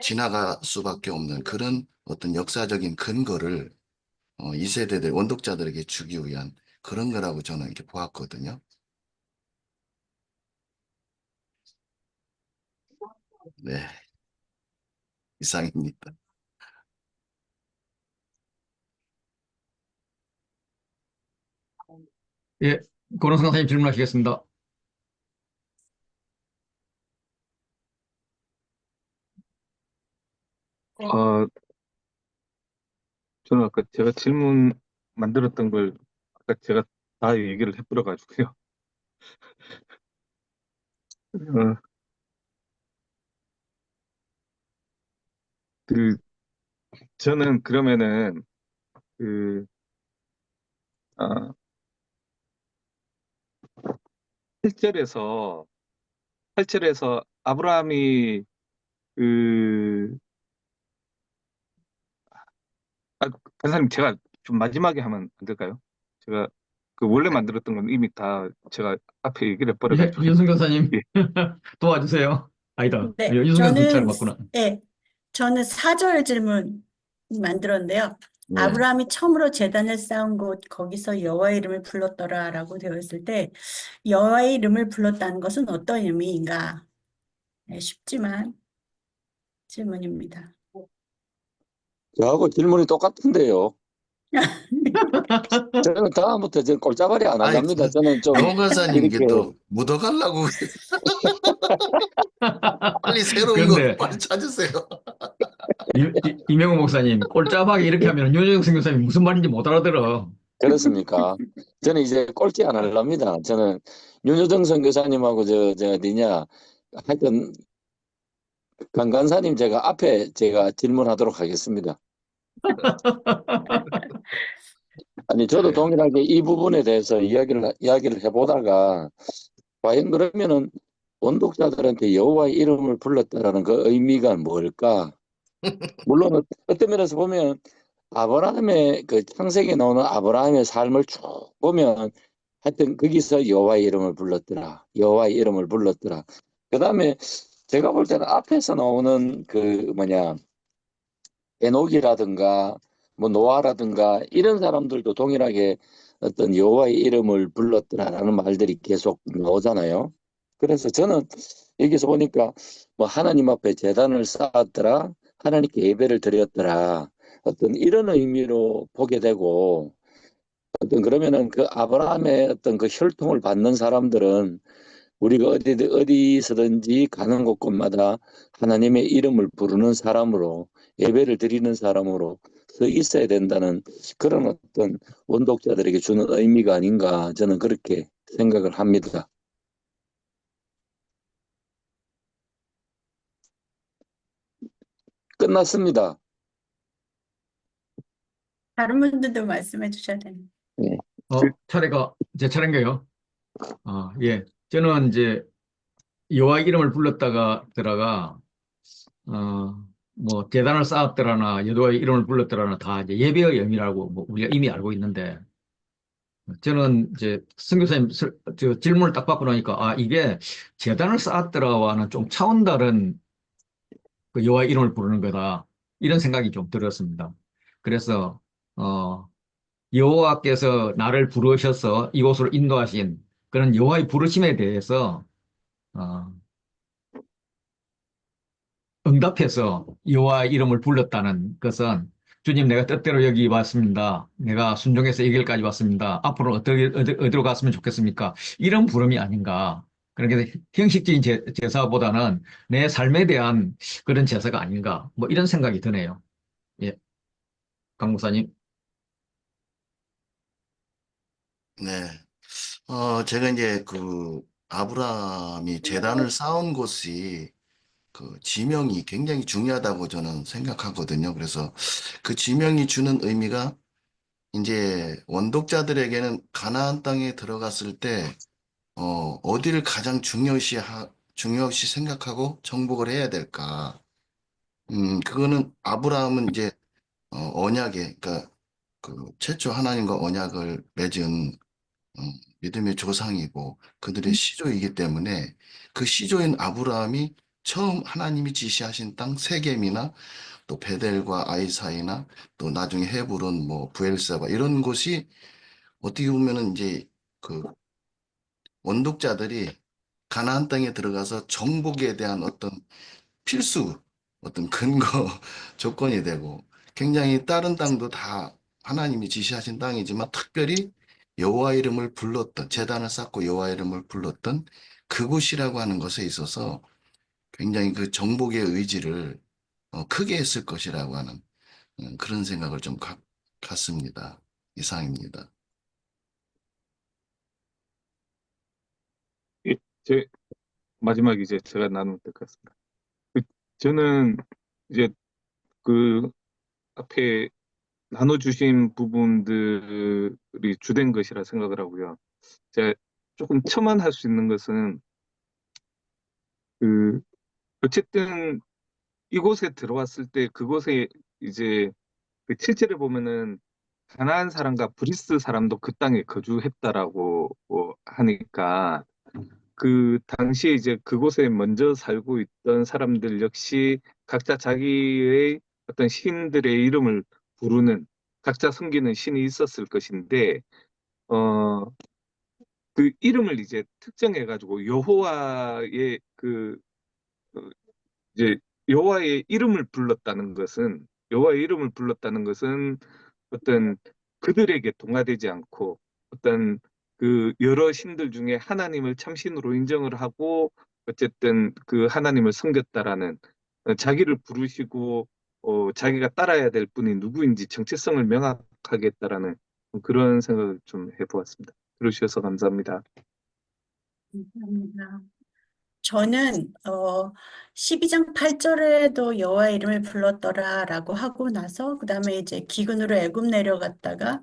지나갈 수밖에 없는 그런 어떤 역사적인 근거를 이 세대들 원독자들에게 주기 위한 그런 거라고 저는 이렇게 보았거든요. 네, 이상입니다. 예, 권호상 선생님 질문하시겠습니다. 어, 저는 아까 제가 질문 만들었던 걸 아까 제가 다 얘기를 해버려가지고요. 어, 그 저는 그러면은 그 아, 8절에서 8절에서 아브라함이 그 변사님 제가 좀 마지막에 하면 안 될까요? 제가 그 원래 만들었던 건 이미 다 제가 앞에 얘기를 예, 해버려가지고 윤승 교사님 예, 도와주세요. 아니다. 네, 윤승 교사님 차례 맞구나. 저는 4절 질문 만들었는데요. 네, 아브라함이 처음으로 제단을 쌓은 곳, 거기서 여호와의 이름을 불렀더라라고 되어 있을 때, 여호와의 이름을 불렀다는 것은 어떤 의미인가? 네, 쉽지만 질문입니다. 저하고 질문이 똑같은데요. 저는 다음부터 저 꼴짜발이 안 아이, 할랍니다. 저는 좀 영원 간사님 이게 이렇게 또 묻어가려고 빨리 새로운 거 그런데 빨리 찾으세요. 이명호 목사님 꼴짜박이 이렇게 하면 윤영승 교사님이 무슨 말인지 못 알아들어. 그렇습니까? 저는 이제 꼴찌 안 할랍니다. 저는 윤여정 선교사님하고 저 어디냐 하여튼 강간사님 제가 앞에 제가 질문하도록 하겠습니다. 아니 저도 그래요. 동일하게 이 부분에 대해서 이야기를 해보다가 과연 그러면은 원독자들한테 여호와의 이름을 불렀다라는 그 의미가 뭘까? 물론 어떤 면에서 보면 아브라함의 그 창세기에 나오는 아브라함의 삶을 쭉 보면 하여튼 거기서 여호와의 이름을 불렀더라. 여호와의 이름을 불렀더라. 그다음에 제가 볼 때는 앞에서 나오는 그 뭐냐 에녹이라든가 뭐 노아라든가 이런 사람들도 동일하게 어떤 여호와의 이름을 불렀더라라는 말들이 계속 나오잖아요. 그래서 저는 여기서 보니까 뭐 하나님 앞에 제단을 쌓았더라, 하나님께 예배를 드렸더라, 어떤 이런 의미로 보게 되고 어떤 그러면은 그 아브라함의 어떤 그 혈통을 받는 사람들은 우리가 어디서든지 가는 곳곳마다 하나님의 이름을 부르는 사람으로 예배를 드리는 사람으로 서 있어야 된다는 그런 어떤 원독자들에게 주는 의미가 아닌가 저는 그렇게 생각을 합니다. 끝났습니다. 다른 분들도 말씀해 주셔야 됩니다. 예. 차례가 제 차례인가요? 예. 저는 이제 여호와 이름을 불렀다가 뭐 제단을 쌓았더라나 여호와의 이름을 불렀더라나 다 이제 예배의 의미라고 뭐 우리가 이미 알고 있는데 저는 이제 선교사님 저 질문을 딱 받고 나니까 이게 제단을 쌓았더라와는 좀 차원 다른 그 여호와의 이름을 부르는 거다 이런 생각이 좀 들었습니다. 그래서 여호와께서 나를 부르셔서 이곳으로 인도하신 그런 여호와의 부르심에 대해서 어, 응답해서 여호와의 이름을 불렀다는 것은 주님 내가 뜻대로 여기 왔습니다. 내가 순종해서 이 길까지 왔습니다. 앞으로 어디로 갔으면 좋겠습니까? 이런 부름이 아닌가. 그러니까 형식적인 제사보다는 내 삶에 대한 그런 제사가 아닌가, 뭐 이런 생각이 드네요. 예, 강 목사님. 네. 제가 이제 그 아브라함이 제단을 쌓은 곳이 그 지명이 굉장히 중요하다고 저는 생각하거든요. 그래서 그 지명이 주는 의미가 이제 원독자들에게는 가나안 땅에 들어갔을 때 어디를 가장 중요시 생각하고 정복을 해야 될까? 그거는 아브라함은 이제 언약에, 그러니까 그 최초 하나님과 언약을 맺은 믿음의 조상이고 그들의 시조이기 때문에 그 시조인 아브라함이 처음 하나님이 지시하신 땅 세겜이나 또 베델과 아이사이나 또 나중에 헤브론 뭐 부엘세바 이런 곳이 어떻게 보면은 이제 그 원독자들이 가나안 땅에 들어가서 정복에 대한 어떤 필수 어떤 근거 조건이 되고 굉장히 다른 땅도 다 하나님이 지시하신 땅이지만 특별히 여호와 이름을 불렀던 제단을 쌓고 여호와 이름을 불렀던 그곳이라고 하는 것에 있어서 굉장히 그 정복의 의지를 크게 했을 것이라고 하는 그런 생각을 좀 갖습니다. 이상입니다. 예, 제 마지막 이제 제가 나누면 될 것 같습니다. 그, 저는 이제 그 앞에 나눠주신 부분들이 주된 것이라 생각을 하고요. 제가 조금 첨언할 수 있는 것은 그 어쨌든 이곳에 들어왔을 때 그곳에 이제 그 실제를 보면은 가나안 사람과 브리스 사람도 그 땅에 거주했다라고 하니까 그 당시에 이제 그곳에 먼저 살고 있던 사람들 역시 각자 자기의 어떤 신들의 이름을 부르는 각자 섬기는 신이 있었을 것인데 어, 그 이름을 이제 특정해 가지고 여호와의 그 어, 이제 여호와의 이름을 불렀다는 것은 어떤 그들에게 동화되지 않고 어떤 그 여러 신들 중에 하나님을 참신으로 인정을 하고 어쨌든 그 하나님을 섬겼다라는 자기를 부르시고 자기가 따라야 될 분이 누구인지 정체성을 명확하게 했다라는 그런 생각을 좀 해보았습니다. 들어주셔서 감사합니다. 감사합니다. 저는 12장 8절에도 여호와 이름을 불렀더라라고 하고 나서 그다음에 이제 기근으로 애굽 내려갔다가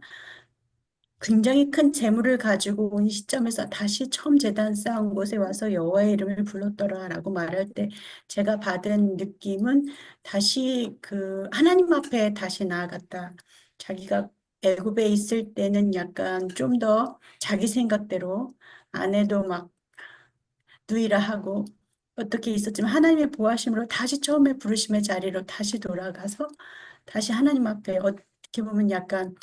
굉장히 큰 재물을 가지고 온 시점에서 다시 처음 제단 쌓은 곳에 와서 여호와의 이름을 불렀더라라고 말할 때 제가 받은 느낌은 다시 그 하나님 앞에 다시 나아갔다. 자기가 애굽에 있을 때는 약간 좀 더 자기 생각대로 아내도 막 누이라 하고 어떻게 있었지만 하나님의 보호하심으로 다시 처음에 부르심의 자리로 다시 돌아가서 다시 하나님 앞에 어떻게 보면 약간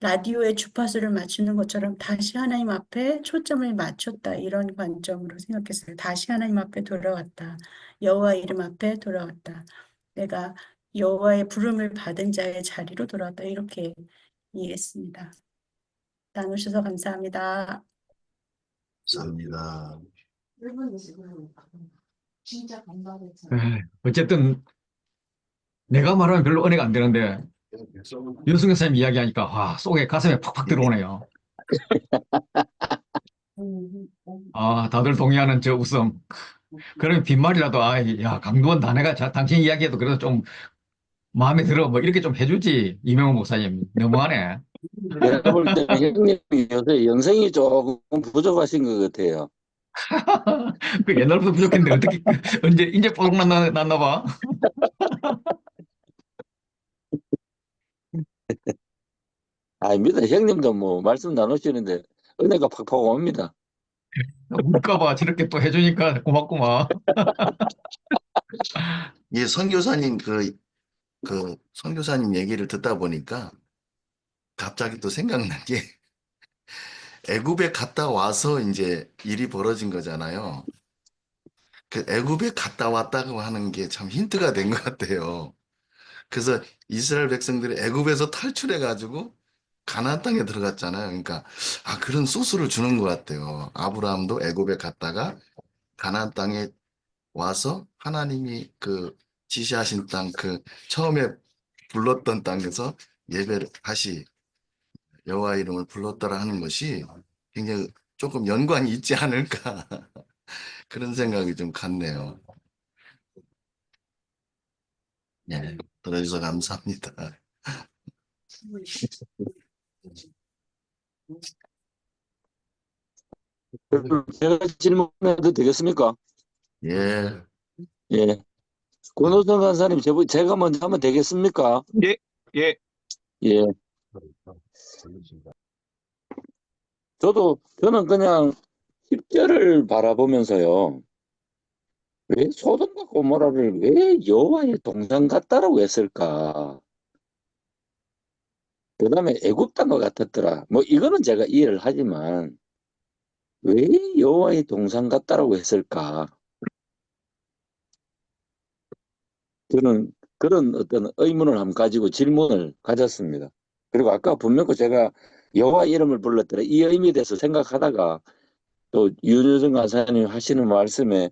라디오의 주파수를 맞추는 것처럼 다시 하나님 앞에 초점을 맞췄다 이런 관점으로 생각했어요. 다시 하나님 앞에 돌아왔다. 여호와 이름 앞에 돌아왔다. 내가 여호와의 부름을 받은 자의 자리로 돌아왔다. 이렇게 이해했습니다. 나누셔서 감사합니다. 감사합니다. 어쨌든 내가 말하면 별로 은혜가 안 되는데 유승현 선생님 이야기하니까 와, 속에 가슴에 팍팍 들어오네요. 아, 다들 동의하는 저 웃음. 그러면 빈말이라도, 아, 야, 강두원 다네가 당신 이야기해도 그래도 좀 마음에 들어. 뭐 이렇게 좀 해주지. 이명호 목사님. 너무하네. 내가 볼 때는 형님이 요새 영성이 조금 부족하신 것 같아요. 그 옛날부터 부족했는데 어떻게, 언제, 이제 뽀록 났나 봐. 아닙니다. 형님도 뭐 말씀 나누시는데 은혜가 팍팍 옵니다. 울까 봐 저렇게 또 해주니까 고맙구만. 예, 선교사님 그 선교사님 얘기를 듣다 보니까 갑자기 또 생각난 게 애굽에 갔다 와서 이제 일이 벌어진 거잖아요. 그 애굽에 갔다 왔다고 하는 게 참 힌트가 된 것 같아요. 그래서 이스라엘 백성들이 애굽에서 탈출해 가지고 가나안 땅에 들어갔잖아요. 그러니까 그런 소스를 주는 것 같아요. 아브라함도 애굽에 갔다가 가나안 땅에 와서 하나님이 그 지시하신 땅, 그 처음에 불렀던 땅에서 예배를 다시 여호와 이름을 불렀더라 하는 것이 굉장히 조금 연관이 있지 않을까 그런 생각이 좀 갔네요. 예, 들어주셔서 감사합니다. 그럼 제가 질문해도 되겠습니까? 예, 예. 권호선 간사님, 제가 먼저 하면 되겠습니까? 예, 예. 예. 저는 그냥 10절을 바라보면서요. 왜 소돔과 고모라를 왜 여호와의 동산 같다라고 했을까? 그다음에 애굽 땅과 같았더라. 뭐 이거는 제가 이해를 하지만 왜 여호와의 동산 같다라고 했을까? 저는 그런 어떤 의문을 한번 가지고 질문을 가졌습니다. 그리고 아까 분명히 제가 여호와 이름을 불렀더라 이 의미에 대해서 생각하다가 또 윤여정 간사님 하시는 말씀에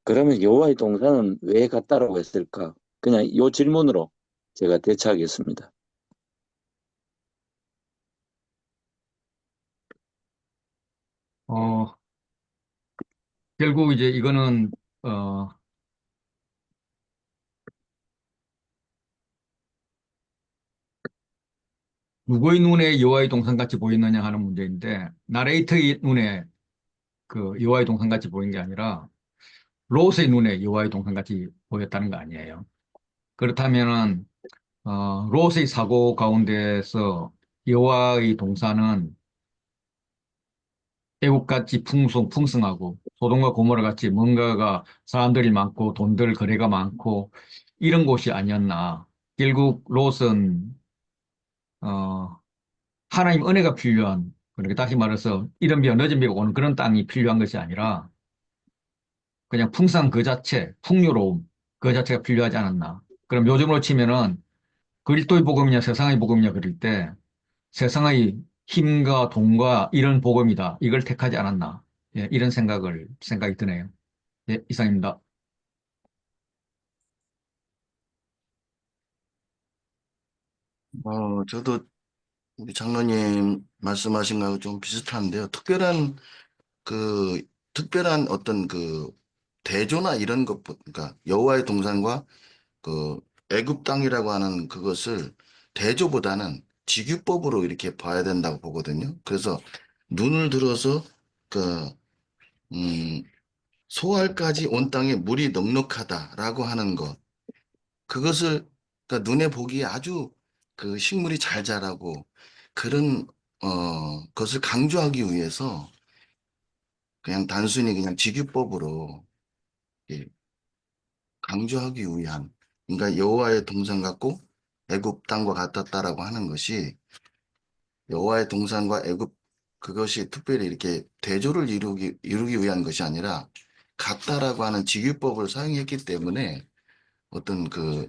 그러면 여호와의 동산은 왜 같다라고 했을까? 그냥 이 질문으로 제가 대처하겠습니다. 어, 결국 이제 이거는 어, 누구의 눈에 여호와의 동산같이 보이느냐 하는 문제인데 나레이터의 눈에 그 여호와의 동산같이 보인 게 아니라 롯의 눈에 여호와의 동산같이 보였다는 거 아니에요. 그렇다면은 롯의 사고 가운데서 여호와의 동산은 애국같이 풍성하고 소돔과 고모라 같이 뭔가가 사람들이 많고 돈들 거래가 많고 이런 곳이 아니었나. 결국 롯은 어, 하나님 은혜가 필요한 그렇게 다시 말해서 이른 비와 늦은 비가 오는 그런 땅이 필요한 것이 아니라 그냥 풍성 그 자체, 풍요로움 그 자체가 필요하지 않았나. 그럼 요즘으로 치면은 그리스도의 복음이냐 세상의 복음이냐 그럴 때 세상의 힘과 돈과 이런 복음이다. 이걸 택하지 않았나. 예, 이런 생각이 드네요. 예, 이상입니다. 저도 우리 장로님 말씀하신 거하고 좀 비슷한데요. 그, 특별한 어떤 그 대조나 이런 그러니까 여호와의 동산과 그 애굽 땅이라고 하는 그것을 대조보다는 직유법으로 이렇게 봐야 된다고 보거든요. 그래서 눈을 들어서 그, 음, 소알까지 온 땅에 물이 넉넉하다라고 하는 것. 그것을 그러니까 눈에 보기에 아주 그 식물이 잘 자라고 그런 것을 강조하기 위해서 그냥 단순히 그냥 직유법으로 예, 강조하기 위한 그러니까 여호와의 동산 같고 애굽 땅과 같았다라고 하는 것이 여호와의 동산과 애굽 그것이 특별히 이렇게 대조를 이루기 위한 것이 아니라 같다라고 하는 직유법을 사용했기 때문에 어떤 그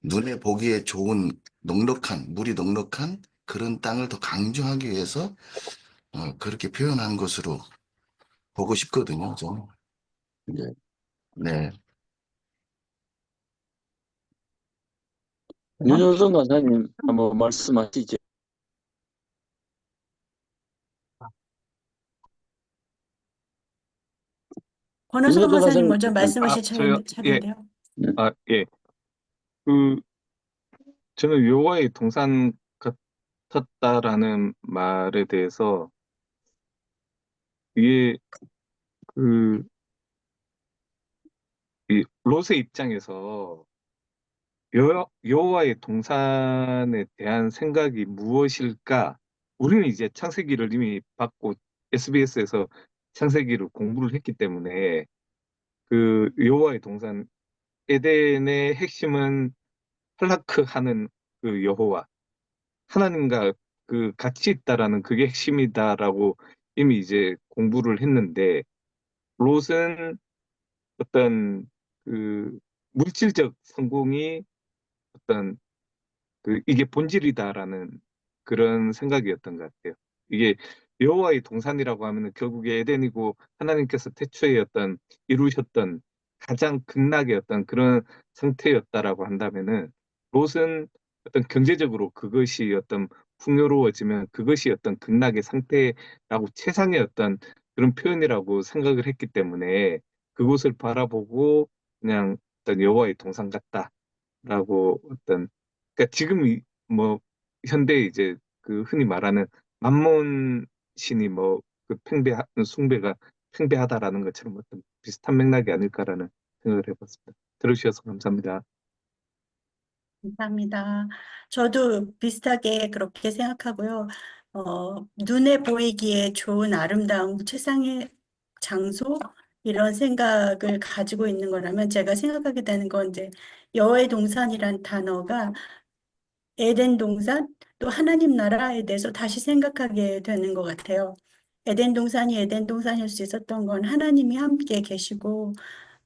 눈에 보기에 좋은 물이 넉넉한 그런 땅을 더 강조하기 위해서 그렇게 표현한 것으로 보고 싶거든요. 저는. 네. 네. 윤여정 간사님 한번 말씀하시죠. 권호선 윤여정 간사님 간사님, 먼저 말씀하실 저요, 예, 차례인데요. 예. 그, 저는 여호와의 동산 같았다라는 말에 대해서 이게 그, 이 롯의 입장에서 여호와의 동산에 대한 생각이 무엇일까? 우리는 이제 창세기를 이미 받고 SBS에서 창세기를 공부를 했기 때문에 그 여호와의 동산 에덴의 핵심은 할라크하는 그 여호와 하나님과 그 같이 있다라는 그게 핵심이다라고 이미 이제 공부를 했는데 롯은 어떤 그 물질적 성공이 어떤 그 이게 본질이다라는 그런 생각이었던 것 같아요. 이게 여호와의 동산이라고 하면은 결국에 에덴이고 하나님께서 태초에 어떤 이루셨던 가장 극락의 어떤 그런 상태였다라고 한다면은 롯은 어떤 경제적으로 그것이 어떤 풍요로워지면 그것이 어떤 극락의 상태라고 최상의 어떤 그런 표현이라고 생각을 했기 때문에 그곳을 바라보고 그냥 어떤 여호와의 동산 같다라고 어떤 그러니까 지금 뭐 현대 이제 그 흔히 말하는 만몬 신이 뭐 그 숭배가 팽배하다라는 것처럼 어떤 비슷한 맥락이 아닐까라는 생각을 해봤습니다. 들어주셔서 감사합니다. 감사합니다. 저도 비슷하게 그렇게 생각하고요. 눈에 보이기에 좋은 아름다운 최상의 장소 이런 생각을 가지고 있는 거라면 제가 생각하게 되는 건 이제 여호와의 동산이란 단어가 에덴 동산 또 하나님 나라에 대해서 다시 생각하게 되는 것 같아요. 에덴 동산이 에덴 동산일 수 있었던 건 하나님이 함께 계시고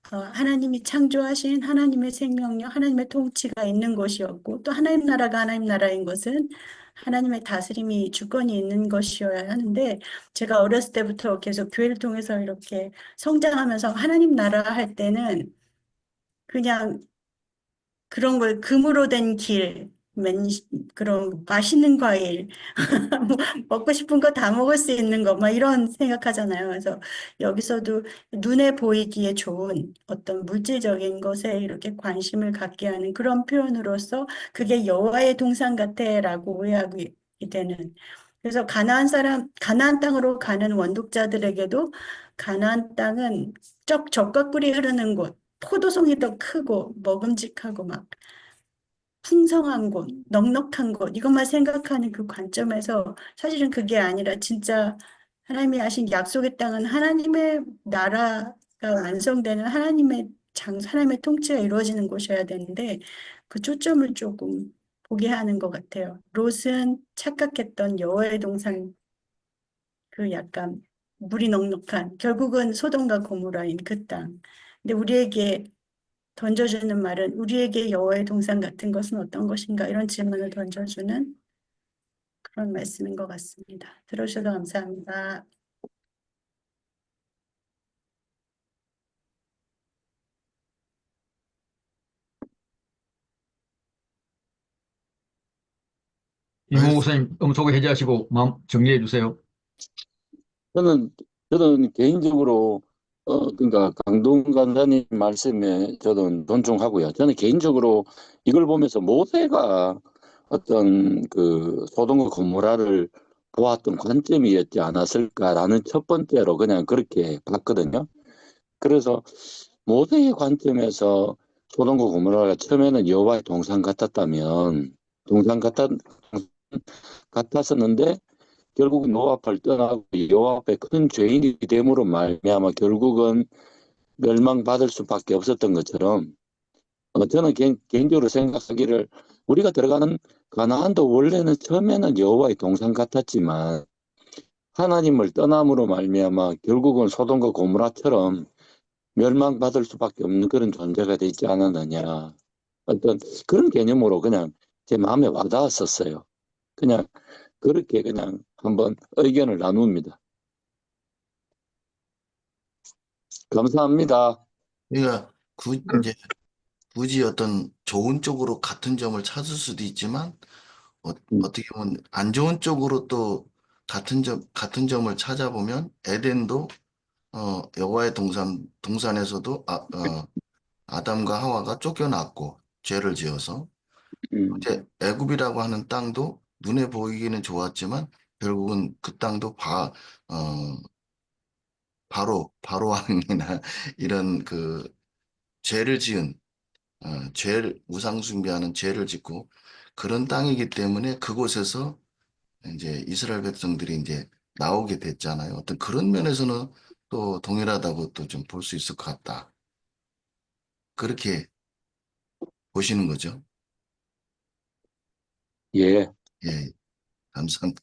하나님이 창조하신 하나님의 생명력, 하나님의 통치가 있는 곳이었고, 또 하나님 나라가 하나님 나라인 것은 하나님의 다스림이 주권이 있는 것이어야 하는데, 제가 어렸을 때부터 계속 교회를 통해서 이렇게 성장하면서 하나님 나라 할 때는 그냥 그런 걸 금으로 된 길, 그런 맛있는 과일, 뭐 먹고 싶은 거 다 먹을 수 있는 거, 막 이런 생각하잖아요. 그래서 여기서도 눈에 보이기에 좋은 어떤 물질적인 것에 이렇게 관심을 갖게 하는 그런 표현으로서 그게 여호와의 동산 같아라고 오해하게 되는. 그래서 가나안 땅으로 가는 원독자들에게도 가나안 땅은 적과 꿀이 흐르는 곳, 포도송이 더 크고 먹음직하고 막 풍성한 곳, 넉넉한 곳, 이것만 생각하는 그 관점에서 사실은 그게 아니라 진짜 하나님이 하신 약속의 땅은 하나님의 나라가 완성되는 하나님의 통치가 이루어지는 곳이어야 되는데 그 초점을 조금 보게 하는 것 같아요. 롯은 착각했던 여호와의 동산 그 약간 물이 넉넉한 결국은 소돔과 고모라인 그 땅. 근데 우리에게 던져주는 말은 우리에게 여호와의 동산 같은 것은 어떤 것인가 이런 질문을 던져주는 그런 말씀인 것 같습니다. 들어주셔서 감사합니다. 이모 목사님 음소거 해제하시고 마음 정리해 주세요. 저는 저는 개인적으로 그러니까 강동 간사님 말씀에 저는 존중하고요. 저는 개인적으로 이걸 보면서 모세가 어떤 그 소돔과 고모라를 보았던 관점이었지 않았을까라는 첫 번째로 그냥 그렇게 봤거든요. 그래서 모세의 관점에서 소돔과 고모라가 처음에는 여호와의 동산 같았는데 결국 노아 앞을 떠나고 여호와 앞에 큰 죄인이 됨으로 말미암아 결국은 멸망받을 수밖에 없었던 것처럼 저는 개인적으로 생각하기를 우리가 들어가는 가나안도 원래는 처음에는 여호와의 동산 같았지만 하나님을 떠남으로 말미암아 결국은 소돔과 고모라처럼 멸망받을 수밖에 없는 그런 존재가 되지 않았느냐 어떤 그런 개념으로 그냥 제 마음에 와닿았었어요. 그냥 그렇게 그냥 한번 의견을 나눕니다. 감사합니다. 그러니까 이제 굳이 어떤 좋은 쪽으로 같은 점을 찾을 수도 있지만 어떻게 보면 안 좋은 쪽으로 또 같은 점을 찾아보면 에덴도 여호와의 동산에서도 아담과 하와가 쫓겨났고 죄를 지어서 이제 애굽이라고 하는 땅도 눈에 보이기는 좋았지만 결국은 그 땅도 바로 왕이나 이런 그 죄를 지은 죄를 우상 숭배하는 죄를 짓고 그런 땅이기 때문에 그곳에서 이제 이스라엘 백성들이 이제 나오게 됐잖아요. 어떤 그런 면에서는 또 동일하다고 또 좀 볼 수 있을 것 같다. 그렇게 보시는 거죠. 예. 예, 감사합니다.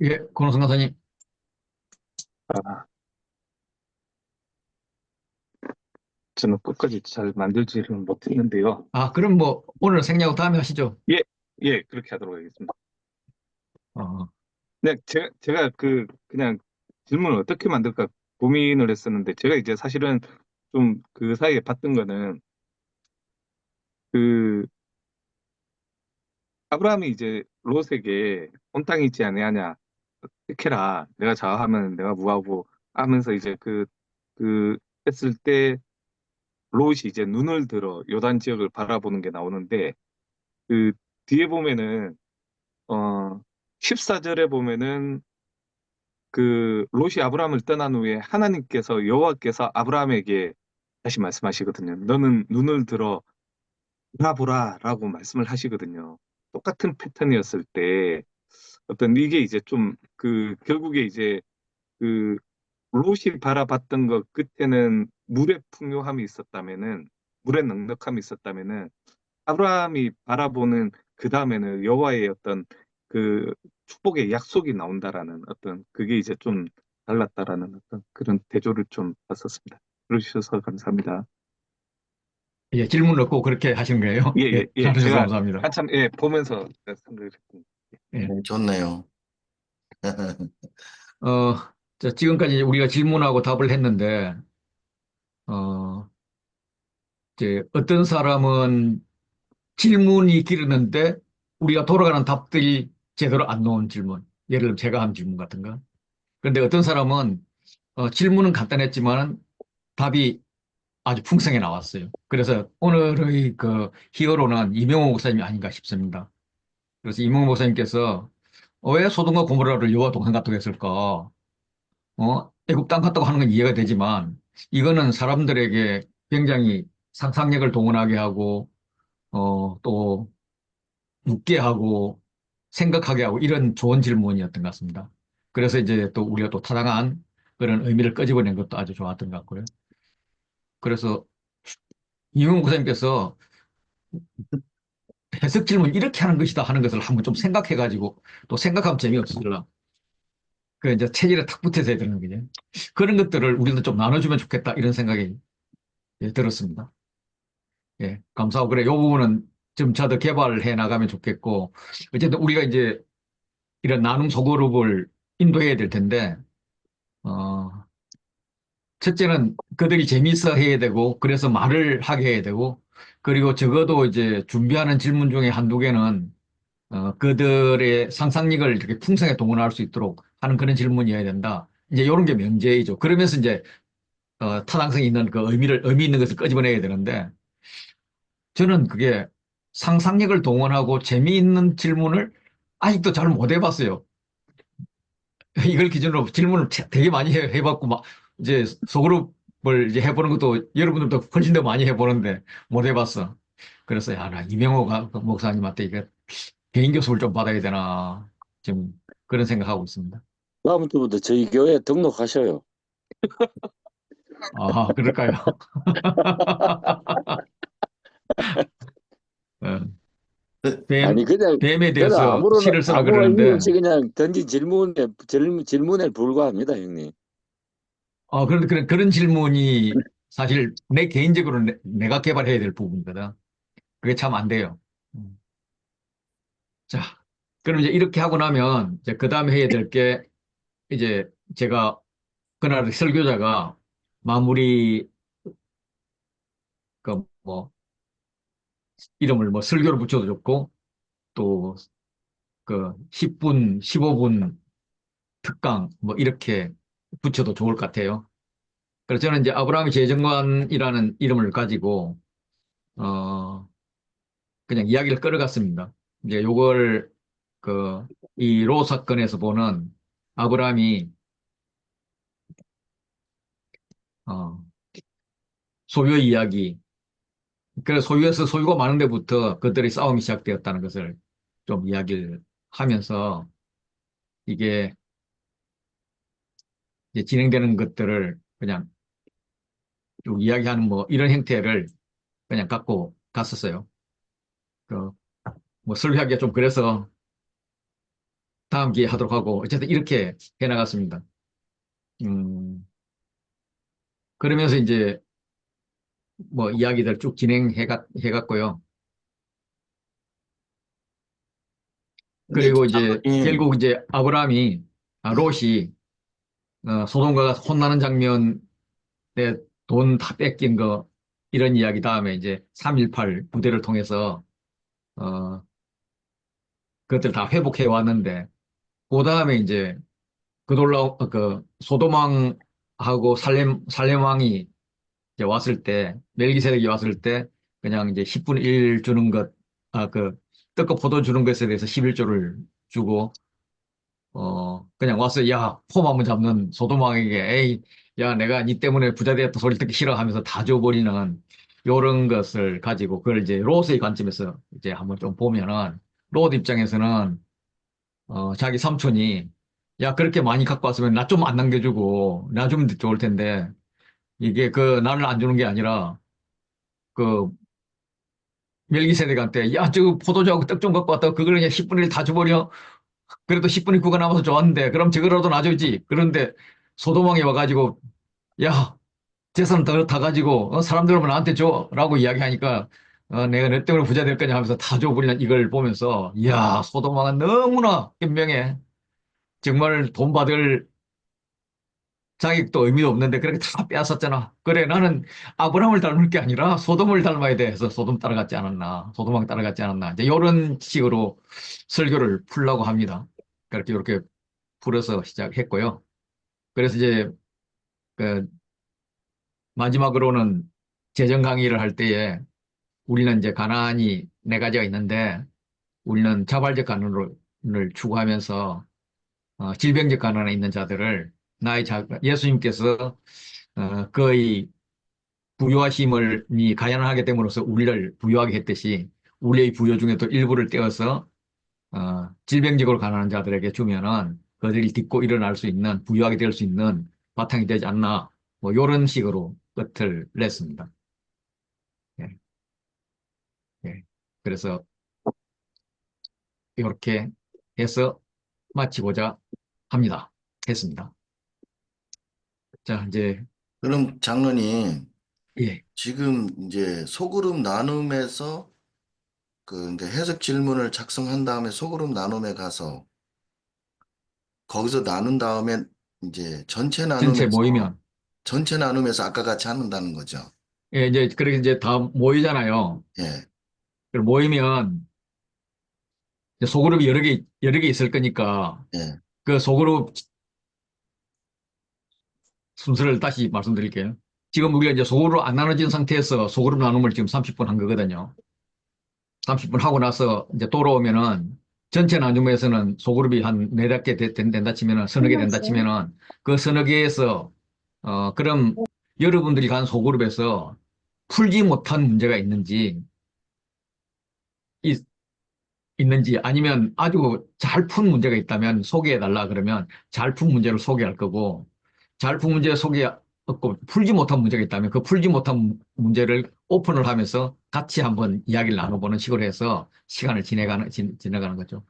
예, 권호성 강사님. 아, 저는 끝까지 잘 만들지는 못했는데요. 그럼 뭐 오늘 생략 다음에 하시죠. 예, 예, 그렇게 하도록 하겠습니다. 어, 네, 제가 그냥 질문을 어떻게 만들까 고민을 했었는데, 제가 이제 사실은 좀 그 사이에 봤던 거는, 그, 아브라함이 이제 롯에게 온 땅이 있지 아니하냐, 택해라. 내가 좌하면 내가 무하고 하면서 이제 했을 때, 롯이 이제 눈을 들어 요단 지역을 바라보는 게 나오는데, 그 뒤에 보면은, 어, 14절에 보면은 롯이 아브라함을 떠난 후에 하나님께서 여호와께서 아브라함에게 다시 말씀하시거든요. 너는 눈을 들어 보라보라라고 말씀을 하시거든요. 똑같은 패턴이었을 때 어떤 이게 이제 좀 결국에 이제 그 롯이 바라봤던 것 끝에는 물의 풍요함이 있었다면은 물의 넉넉함이 있었다면은 아브라함이 바라보는 그 다음에는 여호와의 어떤 그 축복의 약속이 나온다라는 어떤 그게 이제 좀 달랐다라는 어떤 그런 대조를 좀 봤었습니다. 들어주셔서 감사합니다. 예, 질문 넣고 그렇게 하신 거예요? 예, 예, 예, 예. 잘하셔서 제가 감사합니다. 한참 보면서 생각을 했습니다. 예. 좋네요. 어, 지금까지 우리가 질문하고 답을 했는데, 어, 이제 어떤 사람은 질문이 길었는데 우리가 돌아가는 답들이 제대로 안 나온 질문. 예를 들면 제가 한 질문 같은 거. 그런데 어떤 사람은 질문은 간단했지만 답이 아주 풍성해 나왔어요. 그래서 오늘의 그 히어로는 이명호 목사님이 아닌가 싶습니다. 그래서 이명호 목사님께서 왜 소돔과 고모라를 여호와 동산 같다고 했을까? 애굽 땅 같다고 하는 건 이해가 되지만 이거는 사람들에게 굉장히 상상력을 동원하게 하고 또 묻게 하고 생각하게 하고 이런 좋은 질문이었던 것 같습니다. 그래서 이제 또 우리가 또 타당한 그런 의미를 끄집어낸 것도 아주 좋았던 것 같고요. 그래서 이용 목사님께서 해석 질문 이렇게 하는 것이다 하는 것을 한번 좀 생각해가지고 또 생각하면 재미없으려나. 그 이제 체질에 탁 붙어서 해야 되는 거죠. 그런 것들을 우리도 좀 나눠주면 좋겠다 이런 생각이 들었습니다. 예, 감사하고 그래. 이 부분은 좀 더 개발해 나가면 좋겠고 어쨌든 우리가 이제 이런 나눔 소그룹을 인도해야 될 텐데 어, 첫째는 그들이 재미있어 해야 되고, 그래서 말을 하게 해야 되고, 그리고 적어도 이제 준비하는 질문 중에 한두 개는, 그들의 상상력을 이렇게 풍성하게 동원할 수 있도록 하는 그런 질문이어야 된다. 이제 이런 게 명제이죠. 그러면서 이제, 타당성 있는 의미 있는 것을 끄집어내야 되는데, 저는 그게 상상력을 동원하고 재미있는 질문을 아직도 잘 못 해봤어요. 이걸 기준으로 질문을 되게 많이 해봤고, 막, 이제 소그룹을 이제 해보는 것도 여러분들도 훨씬 더 많이 해보는데 못 해봤어. 그래서, 야, 나 이명호 목사님한테 이게 개인 교습을 좀 받아야 되나. 지금 그런 생각하고 있습니다. 다음 주부터 저희 교회 등록하셔요. 아, 그럴까요? 어, 아니 그냥 뱀에 그냥 대해서 시를 쓰라 아무 의미 그러는데, 없이 그냥 던진 질문에 불과합니다, 형님. 그런데 그런 질문이 사실 내 개인적으로 내가 개발해야 될 부분이거든. 그게 참 안 돼요. 음. 자, 그럼 이제 이렇게 하고 나면 이제 그 다음에 해야 될 게 이제 제가 그날 설교자가 마무리 그 뭐 이름을 뭐 설교를 붙여도 좋고 또 그 10분, 15분 특강 뭐 이렇게 붙여도 좋을 것 같아요. 그래서 저는 이제 아브라함의 재정관이라는 이름을 가지고 어 그냥 이야기를 끌어갔습니다. 이제 요걸 이 로 사건에서 보는 아브라함이 어 소유의 이야기. 그래서 소유에서 소유가 많은 데부터 그들의 싸움이 시작되었다는 것을 좀 이야기를 하면서 이게 이제 진행되는 것들을 그냥 쭉 이야기하는 뭐 이런 형태를 그냥 갖고 갔었어요. 그 뭐 설계하기가 좀 그래서 다음 기회에 하도록 하고 어쨌든 이렇게 해 나갔습니다. 그러면서 이제 뭐 이야기들 쭉 진행해 갔고요. 근데 그리고 이제 장로님, 결국 이제 아브라함이, 네, 롯이 소돔과 혼나는 장면에 돈 다 뺏긴 거, 이런 이야기 다음에 이제 3.18 부대를 통해서 어, 그것들 다 회복해 왔는데, 그 다음에 이제 그 소돔왕하고 살렘 왕이 이제 왔을 때, 멜기세덱이 왔을 때 그냥 이제 10분의 1 주는 것, 떡과 포도 주는 것에 대해서 11조를 주고, 그냥 와서, 야, 폼 한번 잡는 소돔왕에게, 에이, 야, 내가 니 때문에 부자 되었다 소리 듣기 싫어하면서 다 줘버리는 요런 것을 가지고, 그걸 이제 롯의 관점에서 이제 한번 좀 보면은, 롯 입장에서는, 자기 삼촌이, 야, 그렇게 많이 갖고 왔으면 나 좀 안 남겨주고, 나 주면 좋을 텐데, 이게 나를 안 주는 게 아니라, 그, 멜기세덱한테, 야, 저 포도주하고 떡 좀 갖고 왔다. 그걸 그냥 10분의 1 다 줘버려. 그래도 10분의 9가 남아서 좋았는데, 그럼 저거라도 놔주지. 그런데 소도망이 와가지고, 야, 재산 다 가지고, 사람들 오면 나한테 줘. 라고 이야기하니까, 내가 내 때문에 부자 될 거냐 하면서 다 줘버리는 이걸 보면서, 이야, 소도망은 너무나 현명해. 정말 돈 받을 자격도 의미도 없는데 그렇게 다 빼앗았잖아. 그래, 나는 아브라함을 닮을 게 아니라 소돔을 닮아야 돼 해서 소돔 따라갔지 않았나. 소돔왕 따라갔지 않았나. 이제 이런 식으로 설교를 풀라고 합니다. 그렇게 이렇게 풀어서 시작했고요. 그래서 이제 그 마지막으로는 재정 강의를 할 때에 우리는 이제 가난이 네 가지가 있는데 우리는 자발적 가난을 추구하면서 질병적 가난에 있는 자들을 예수님께서 거의 부유하심을 가난하게 됨으로써 우리를 부유하게 했듯이 우리의 부여 중에도 일부를 떼어서 질병적으로 가난한 자들에게 주면은 그들이 딛고 일어날 수 있는 부유하게 될 수 있는 바탕이 되지 않나 뭐 이런 식으로 끝을 냈습니다. 예, 예. 그래서 이렇게 해서 마치고자 합니다. 했습니다. 자, 이제 그럼 장로님, 예, 지금 이제 소그룹 나눔에서 이제 해석 질문을 작성한 다음에 소그룹 나눔에 가서 거기서 나눈 다음에 이제 전체 모이면 전체 나눔에서 아까 같이 하는다는 거죠. 예, 이제 그렇게 이제 다 모이잖아요. 예, 그리고 모이면 이제 소그룹이 여러 개 있을 거니까 예, 그 소그룹 순서를 다시 말씀드릴게요. 지금 우리가 이제 소그룹 안 나눠진 상태에서 소그룹 나눔을 지금 30분 한 거거든요. 30분 하고 나서 이제 돌아오면은 전체 나눔에서는 소그룹이 한 네다섯 개 된다 치면은 서너 개 된다 치면은 그 서너 개에서 그럼 여러분들이 간 소그룹에서 풀지 못한 문제가 있는지 아니면 아주 잘 푼 문제가 있다면 소개해 달라 그러면 잘 푼 문제를 소개할 거고 잘 푼 문제 소개하고 풀지 못한 문제가 있다면 그 풀지 못한 문제를 오픈을 하면서 같이 한번 이야기를 나눠보는 식으로 해서 시간을 지내가는 거죠.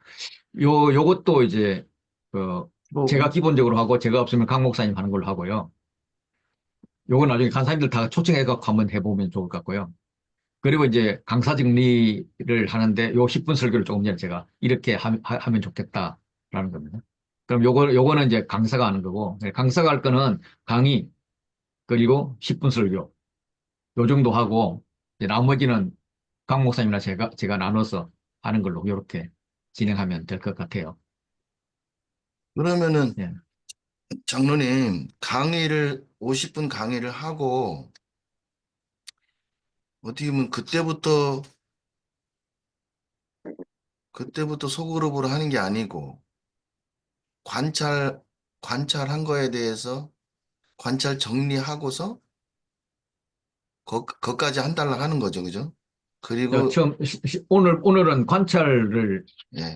요것도 이제 그 제가 기본적으로 하고 제가 없으면 강 목사님 하는 걸로 하고요. 요거 나중에 간사님들 다 초청해서 한번 해보면 좋을 것 같고요. 그리고 이제 강사 정리를 하는데 요 10분 설교를 조금 전에 제가 이렇게 하면 좋겠다라는 겁니다. 그럼 요거는 이제 강사가 하는 거고, 강사가 할 거는 강의, 그리고 10분 설교, 요 정도 하고, 이제 나머지는 강 목사님이나 제가 나눠서 하는 걸로 이렇게 진행하면 될 것 같아요. 그러면은 예. 장로님 50분 강의를 하고 어떻게 보면 그때부터 소그룹으로 하는 게 아니고 관찰 관찰한 거에 대해서 관찰 정리하고서 거기까지 한 달락 하는 거죠, 그죠? 자, 그리고 오늘은 관찰을 예,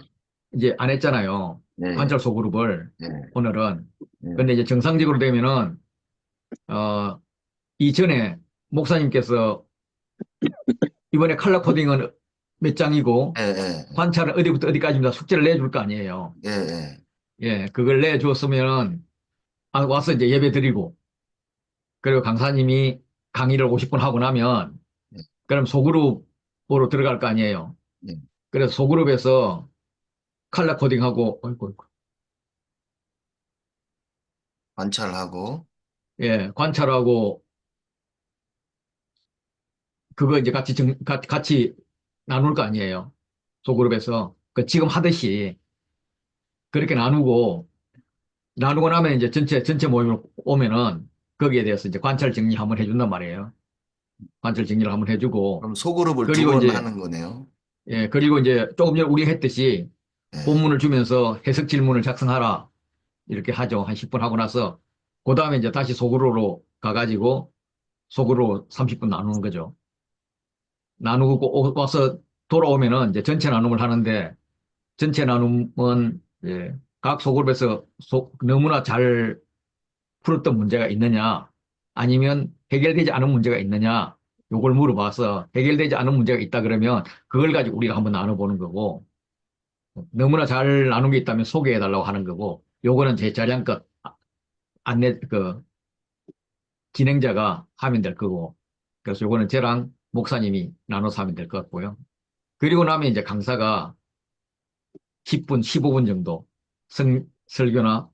이제 안 했잖아요. 예, 관찰 소그룹을, 예, 오늘은. 예, 근데 이제 정상적으로 되면은, 이전에 목사님께서 이번에 컬러 코딩은 몇 장이고 예, 예, 관찰은 어디부터 어디까지입니다. 숙제를 내줄 거 아니에요. 예, 예, 예, 그걸 내줬으면 와서 이제 예배 드리고 그리고 강사님이 강의를 50분 하고 나면 예, 그럼 소그룹으로 들어갈 거 아니에요. 예, 그래서 소그룹에서 컬러 코딩하고, 어이구, 관찰하고, 예, 관찰하고, 그거 이제 같이 나눌 거 아니에요. 소그룹에서. 그 지금 하듯이 그렇게 나누고 나면 이제 전체 모임을 오면은 거기에 대해서 이제 관찰 정리 한번 해준단 말이에요. 관찰 정리를 한번 해주고, 그럼 소그룹을 두 그리고 번 이제, 하는 거네요. 그리고 이제 조금 전에 우리 했듯이 예. 본문을 주면서 해석 질문을 작성하라. 이렇게 하죠. 한 10분 하고 나서, 그 다음에 이제 다시 소그룹으로 가가지고, 소그룹 30분 나누는 거죠. 나누고 와서 돌아오면은 이제 전체 나눔을 하는데, 전체 나눔은 각 소그룹에서 너무나 잘 풀었던 문제가 있느냐, 아니면 해결되지 않은 문제가 있느냐, 요걸 물어봐서 해결되지 않은 문제가 있다 그러면 그걸 가지고 우리가 한번 나눠보는 거고, 너무나 잘 나눈 게 있다면 소개해달라고 하는 거고, 요거는 제 자량껏 진행자가 하면 될 거고, 그래서 요거는 저랑 목사님이 나눠서 하면 될 것 같고요. 그리고 나면 이제 강사가 10분, 15분 정도 설교나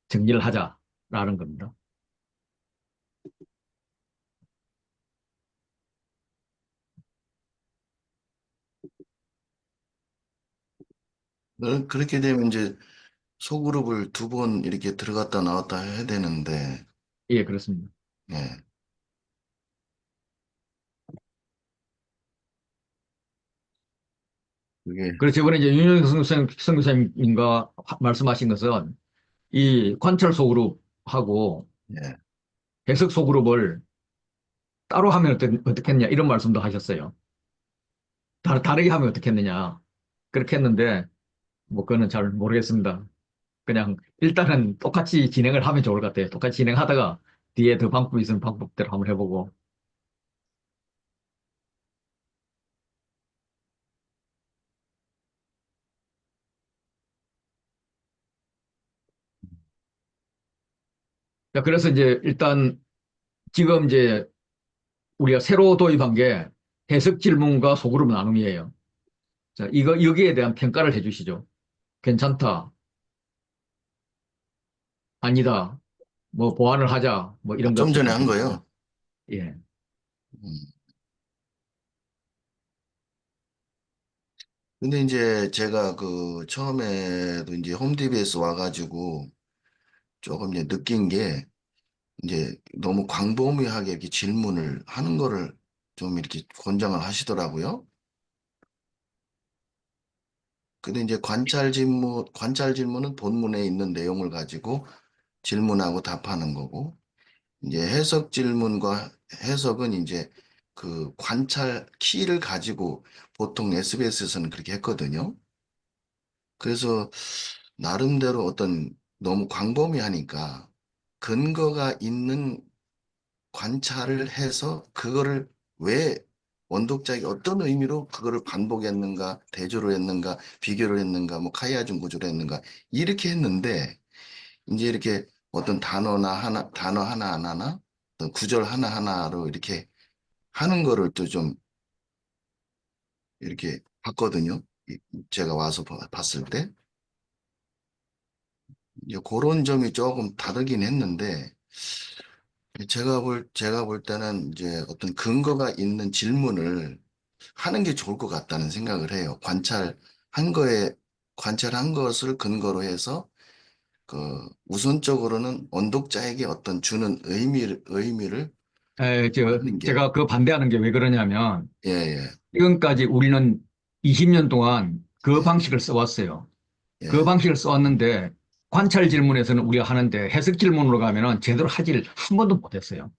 정리를 하자라는 겁니다. 그렇게 되면 이제 소그룹을 두 번 이렇게 들어갔다 나왔다 해야 되는데, 예, 그렇습니다. 예. 그게, 그래서 이번에 이제 윤영석 선교사님과 말씀하신 것은 이 관찰 소그룹하고 예. 해석 소그룹을 따로 하면 어떻겠냐 이런 말씀도 하셨어요. 다르게 하면 어떻겠느냐. 그렇게 했는데 뭐 그거는 잘 모르겠습니다. 그냥 일단은 똑같이 진행을 하면 좋을 것 같아요. 똑같이 진행하다가 뒤에 더 방법이 있으면 방법대로 한번 해보고. 자, 그래서 이제 일단 지금 이제 우리가 새로 도입한 게 해석 질문과 소그룹 나눔이에요. 자, 여기에 대한 평가를 해주시죠. 괜찮다, 아니다, 뭐 보완을 하자, 뭐 이런 좀 것도 전에 좀 한 해주시고요. 거요. 예. 음. 근데 이제 제가 그 처음에도 이제 홈TV에서 와가지고 조금 이제 느낀 게 이제 너무 광범위하게 이렇게 질문을 하는 거를 좀 이렇게 권장을 하시더라고요. 근데 이제 관찰 질문은 본문에 있는 내용을 가지고 질문하고 답하는 거고, 이제 해석 질문과 해석은 이제 그 관찰 키를 가지고 보통 SBS에서는 그렇게 했거든요. 그래서 나름대로 어떤 너무 광범위하니까 근거가 있는 관찰을 해서 그거를 왜 원독자에게 어떤 의미로 그거를 반복했는가, 대조를 했는가, 비교를 했는가, 뭐 카이아준 구조를 했는가 이렇게 했는데 이제 이렇게 어떤 단어 하나하나나 어떤 구절 하나하나로 이렇게 하는 거를 또 좀 이렇게 봤거든요. 제가 와서 봤을 때 이제 그런 점이 조금 다르긴 했는데 제가 볼 때는 이제 어떤 근거가 있는 질문을 하는 게 좋을 것 같다는 생각을 해요. 관찰한 것을 근거로 해서 우선적으로는 언독자에게 어떤 주는 의미를 하는 게, 제가 그 반대하는 게 왜 그러냐면 예, 예, 지금까지 우리는 20년 동안 그 예, 방식을 써왔어요. 그 예. 방식을 써왔는데 관찰 질문에서는 우리가 하는데 해석 질문으로 가면은 제대로 하지를 한 번도 못했어요.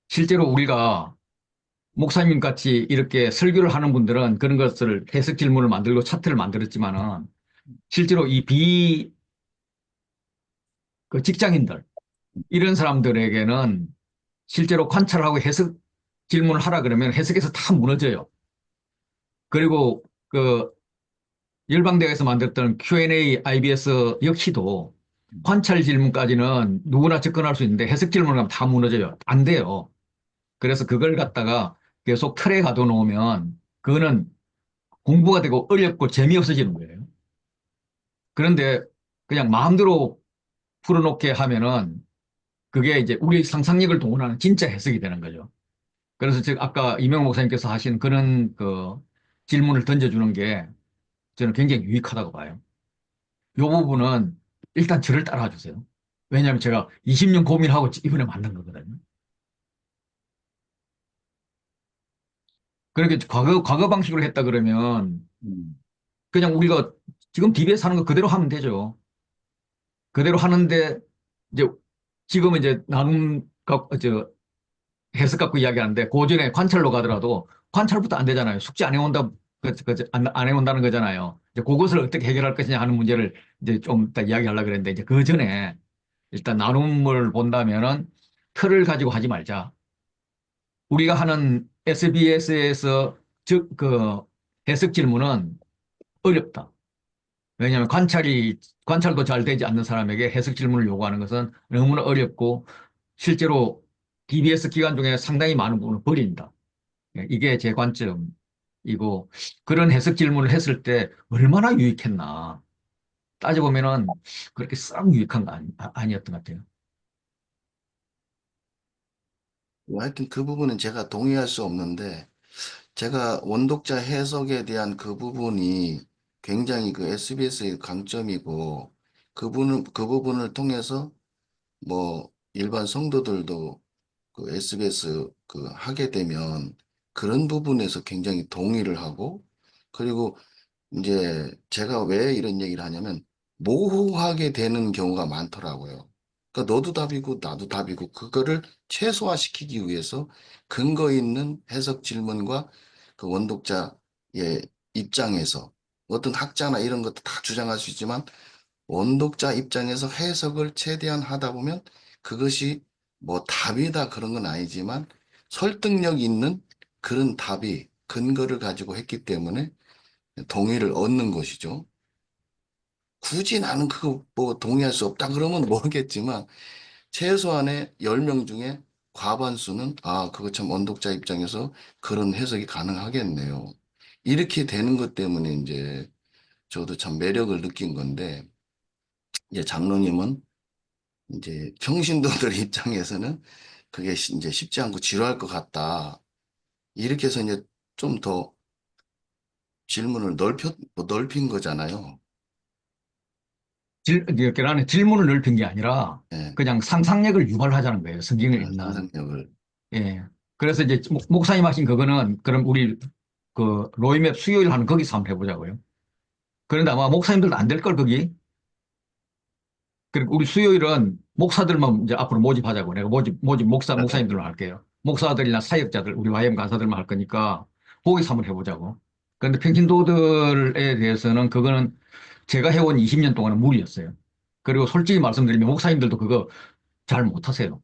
실제로 우리가 목사님 같이 이렇게 설교를 하는 분들은 그런 것을 해석 질문을 만들고 차트를 만들었지만은 실제로 그 직장인들 이런 사람들에게는 실제로 관찰하고 해석 질문을 하라 그러면 해석에서 다 무너져요. 그리고 그 열방대학에서 만들었던 Q&A IBS 역시도 관찰 질문까지는 누구나 접근할 수 있는데 해석 질문을 하면 다 무너져요. 안 돼요. 그래서 그걸 갖다가 계속 틀에 가둬 놓으면 그거는 공부가 되고 어렵고 재미없어지는 거예요. 그런데 그냥 마음대로 풀어놓게 하면은 그게 이제 우리 상상력을 동원하는 진짜 해석이 되는 거죠. 그래서 즉 아까 이명 목사님께서 하신 그런 그 질문을 던져주는 게 저는 굉장히 유익하다고 봐요. 이 부분은 일단 저를 따라와 주세요. 왜냐하면 제가 20년 고민하고 이번에 만든 거거든요. 그러니까 과거 방식으로 했다 그러면 음. 그냥 우리가 지금 DBS 하는 거 그대로 하면 되죠. 그대로 하는데 이제 지금은 이제 나눔 해석 갖고 이야기하는데 고전에 관찰로 가더라도 관찰부터 안 되잖아요. 숙제 안 해온다, 안 해온다는 거잖아요. 이제 그것을 어떻게 해결할 것이냐 하는 문제를 이제 좀 이따 이야기하려고 그랬는데 이제 그 전에 일단 나눔을 본다면은 틀을 가지고 하지 말자. 우리가 하는 SBS에서 그 해석 질문은 어렵다. 왜냐하면 관찰도 잘 되지 않는 사람에게 해석 질문을 요구하는 것은 너무나 어렵고 실제로 DBS 기간 중에 상당히 많은 부분을 버린다. 예, 이게 제 관점이고 그런 해석 질문을 했을 때 얼마나 유익했나 따져보면은 그렇게 썩 유익한 거 아니었던 것 같아요. 하여튼 그 부분은 제가 동의할 수 없는데, 제가 원독자 해석에 대한 그 부분이 굉장히 그 SBS의 강점이고, 그 부분을 통해서 뭐 일반 성도들도 그 SBS 그 하게 되면 그런 부분에서 굉장히 동의를 하고, 그리고 이제 제가 왜 이런 얘기를 하냐면 모호하게 되는 경우가 많더라고요. 그러니까 너도 답이고 나도 답이고 그거를 최소화시키기 위해서 근거 있는 해석 질문과 그 원독자의 입장에서 어떤 학자나 이런 것도 다 주장할 수 있지만 원독자 입장에서 해석을 최대한 하다 보면 그것이 뭐 답이다 그런 건 아니지만 설득력 있는 그런 답이 근거를 가지고 했기 때문에 동의를 얻는 것이죠. 굳이 나는 그거 뭐 동의할 수 없다 그러면 모르겠지만 최소한의 10명 중에 과반수는 아, 그거 참 언독자 입장에서 그런 해석이 가능하겠네요. 이렇게 되는 것 때문에 이제 저도 참 매력을 느낀 건데 이제 장로님은 이제 평신도들 입장에서는 그게 이제 쉽지 않고 지루할 것 같다. 이렇게 해서 이제 좀 더 질문을 넓힌 거잖아요. 이렇게 나는 질문을 넓힌 게 아니라 예, 그냥 상상력을 유발하자는 거예요. 성경을 읽는. 상상력을. 예. 그래서 이제 목사님 하신 그거는 그럼 우리 그 로이맵 수요일 하는 거기서 한번 해보자고요. 그런데 아마 목사님들도 안 될 걸 거기. 그리고 우리 수요일은 목사들만 이제 앞으로 모집하자고. 내가 목사님들로 할게요. 목사들이나 사역자들, 우리 YM 간사들만 할 거니까 거기서 한번 해보자고. 그런데 평신도들에 대해서는 그거는 제가 해온 20년 동안은 무리였어요. 그리고 솔직히 말씀드리면 목사님들도 그거 잘 못하세요.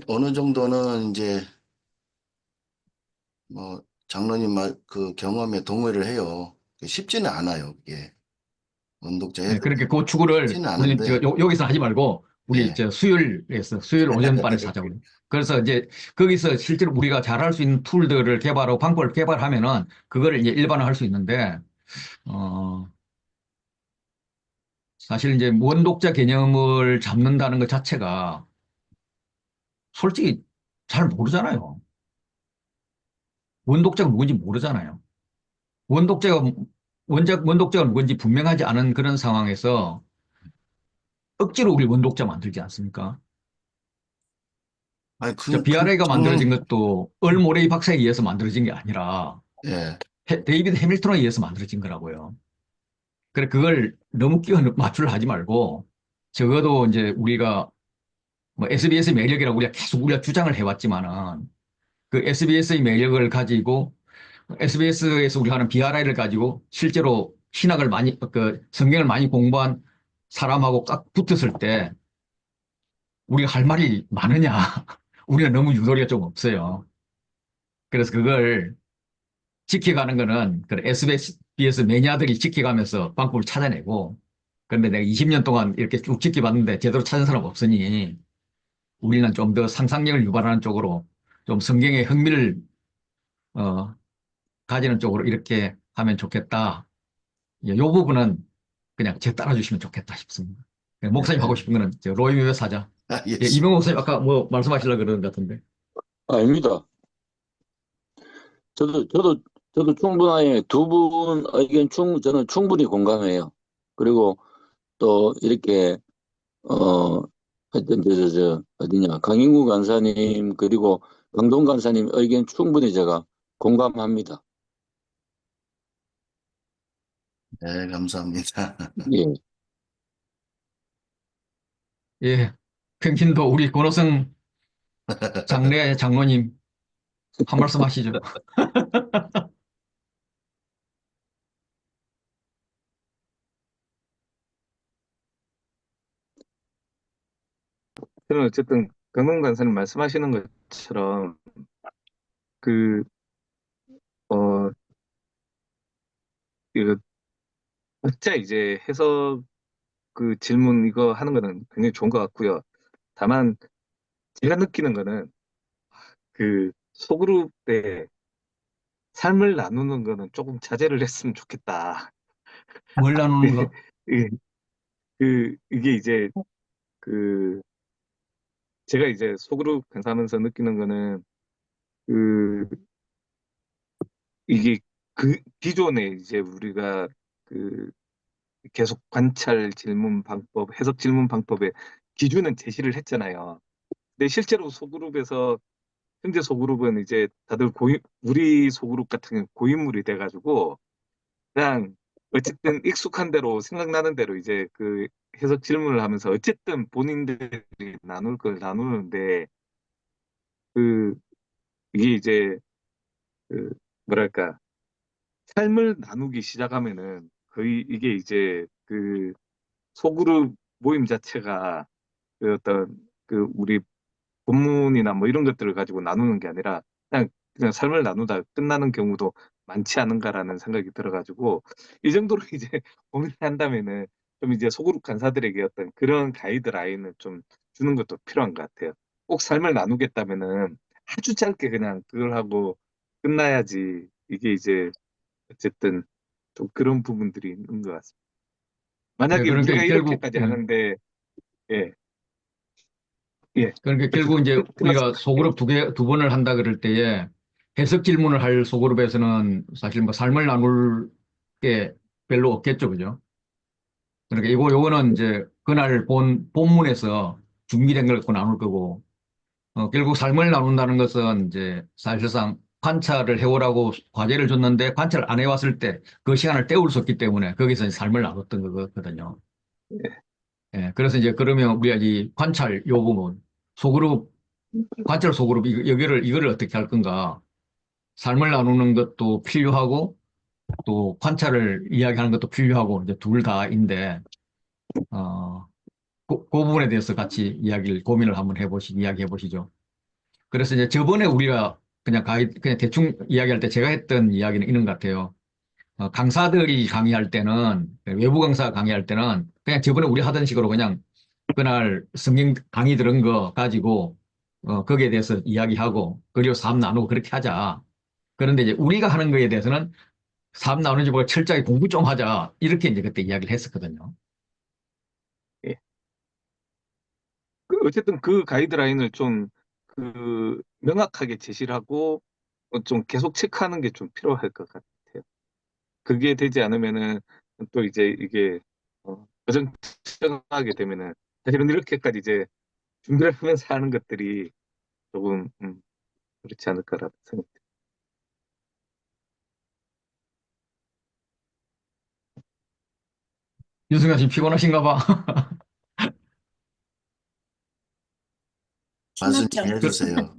어느 정도는 이제 뭐 장로님 말 그 경험에 동의를 해요. 쉽지는 않아요. 예. 원독자 네, 해석이 그렇게 그 추구를 쉽지는 우리 않은데, 여기서 하지 말고 우리 예. 저 수요일 오전반에서 하자고요. 그래서 이제 거기서 실제로 우리가 잘할 수 있는 툴들을 개발하고 방법을 개발하면은 그거를 이제 일반화할 수 있는데 어 사실 이제 원독자 개념을 잡는다는 것 자체가 솔직히 잘 모르잖아요. 원독자가 누군지 모르잖아요. 원독자가 원독자가 누군지 분명하지 않은 그런 상황에서 억지로 우리 원독자 만들지 않습니까? 아니 저 BRA가 만들어진 것도 얼 모레이 박사에 의해서 만들어진 게 아니라 예. 데이비드 해밀턴에 의해서 만들어진 거라고요. 그래 그걸 너무 끼워 맞추려 하지 말고 적어도 이제 우리가 뭐 SBS의 매력이라고 우리가 주장을 해왔지만은 그 SBS의 매력을 가지고 SBS에서 우리가 하는 BRI를 가지고 실제로 신학을 많이 그 성경을 많이 공부한 사람하고 딱 붙었을 때 우리가 할 말이 많으냐? 우리가 너무 유도리가 좀 없어요. 그래서 그걸 지켜가는 거는 그 SBS 매니아들이 지켜가면서 방법을 찾아내고 그런데 내가 20년 동안 이렇게 쭉 지켜봤는데 제대로 찾은 사람 없으니 우리는 좀 더 상상력을 유발하는 쪽으로 좀 성경의 흥미를 가지는 쪽으로 이렇게 하면 좋겠다. 이 부분은 그냥 제 따라주시면 좋겠다 싶습니다. 목사님 하고 싶은 거는 로이묘 사자. 예, 알겠습니다. 이명 목사님 아까 뭐 말씀하시려고 그러는 것 같은데. 아닙니다. 저도 충분하게 두 분 의견 저는 충분히 공감해요. 그리고 또 이렇게, 하여튼, 어디냐, 강인구 간사님, 그리고 강동 간사님 의견 충분히 제가 공감합니다. 네, 감사합니다. 예. 예, 평신도 우리 권호성 장례 장로님 한 말씀 하시죠. 저는 어쨌든 강동 간사님 말씀하시는 것처럼 그, 어, 이거 각자 이제 해석 그 질문 이거 하는 거는 굉장히 좋은 것 같고요. 다만 제가 느끼는 거는 그 소그룹 때 삶을 나누는 거는 조금 자제를 했으면 좋겠다. 뭘 나누는 거? 이게, 이게 이제 그 제가 이제 소그룹 강사하면서 느끼는 거는 그 이게 그 기존에 이제 우리가 그 계속 관찰 질문 방법, 해석 질문 방법의 기준은 제시를 했잖아요. 근데 실제로 소그룹에서 현재 소그룹은 이제 다들 우리 소그룹 같은 경우 고인물이 돼가지고 그냥 어쨌든 익숙한 대로 생각나는 대로 이제 그 해석 질문을 하면서 어쨌든 본인들이 나눌 걸 나누는데 그 이게 이제 그 뭐랄까 삶을 나누기 시작하면은 거의 이게 이제 그 소그룹 모임 자체가 그 어떤 그 우리 본문이나 뭐 이런 것들을 가지고 나누는 게 아니라 그냥 삶을 나누다 끝나는 경우도 많지 않은가라는 생각이 들어가지고 이 정도로 이제 고민한다면은 좀 이제 소그룹 간사들에게 어떤 그런 가이드라인을 좀 주는 것도 필요한 것 같아요. 꼭 삶을 나누겠다면은 아주 짧게 그냥 그걸 하고 끝나야지 이게 이제 어쨌든 좀 그런 부분들이 있는 것 같습니다. 예, 만약에 그러니까 우리가 결국, 이렇게까지 예, 하는데 예, 예, 그러니까 결국 어쨌든 이제 우리가 끝났습니다. 예. 소그룹 두 번을 한다 그럴 때에 해석 질문을 할 소그룹에서는 사실 뭐 삶을 나눌 게 별로 없겠죠, 그죠? 그러니까 요거는 이제 그날 본문에서 준비된 걸 갖고 나눌 거고, 결국 삶을 나눈다는 것은 이제 사실상 관찰을 해오라고 과제를 줬는데 관찰을 안 해왔을 때 그 시간을 때울 수 없기 때문에 거기서 이제 삶을 나눴던 거거든요. 예, 그래서 이제 그러면 우리가 이 관찰 요 부분, 소그룹, 관찰 소그룹, 이거를 어떻게 할 건가. 삶을 나누는 것도 필요하고 또 관찰을 이야기하는 것도 필요하고 이제 둘 다인데, 그 부분에 대해서 같이 고민을 한번 이야기해 보시죠. 그래서 이제 저번에 우리가 그냥 대충 이야기할 때 제가 했던 이야기는 이런 것 같아요. 강사들이 강의할 때는, 외부 강사 강의할 때는 그냥 저번에 우리 하던 식으로 그냥 그날 성경 강의 들은 거 가지고, 거기에 대해서 이야기하고, 그리고 삶 나누고 그렇게 하자. 그런데 이제 우리가 하는 거에 대해서는 삶 나누지 말고 철저하게 공부 좀 하자. 이렇게 이제 그때 이야기를 했었거든요. 예. 어쨌든 그 가이드라인을 좀 그 명확하게 제시를 하고 좀 계속 체크하는 게 좀 필요할 것 같아요. 그게 되지 않으면은 또 이제 이게 어정쩡하게 되면은 사실은 이렇게까지 이제 준비를 하면서 하는 것들이 조금 그렇지 않을까라는 생각. 유승현 씨 피곤하신가 봐. 말씀 신났죠? 좀 해주세요.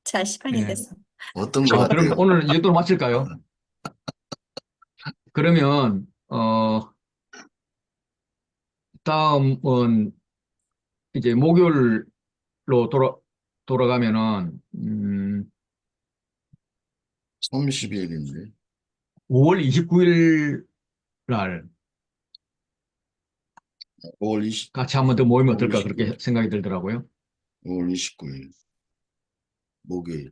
자, 시간이 예. 됐어. 어떤 것 그럼 같아요? 오늘 이 정도로 마칠까요? 그러면, 다음은 이제 목요일로 돌아가면은, 30일인데. 5월 29일 날 5월 20, 같이 한번 더 모이면 5월 어떨까 29일. 그렇게 생각이 들더라고요. 5월 29일. 목요일.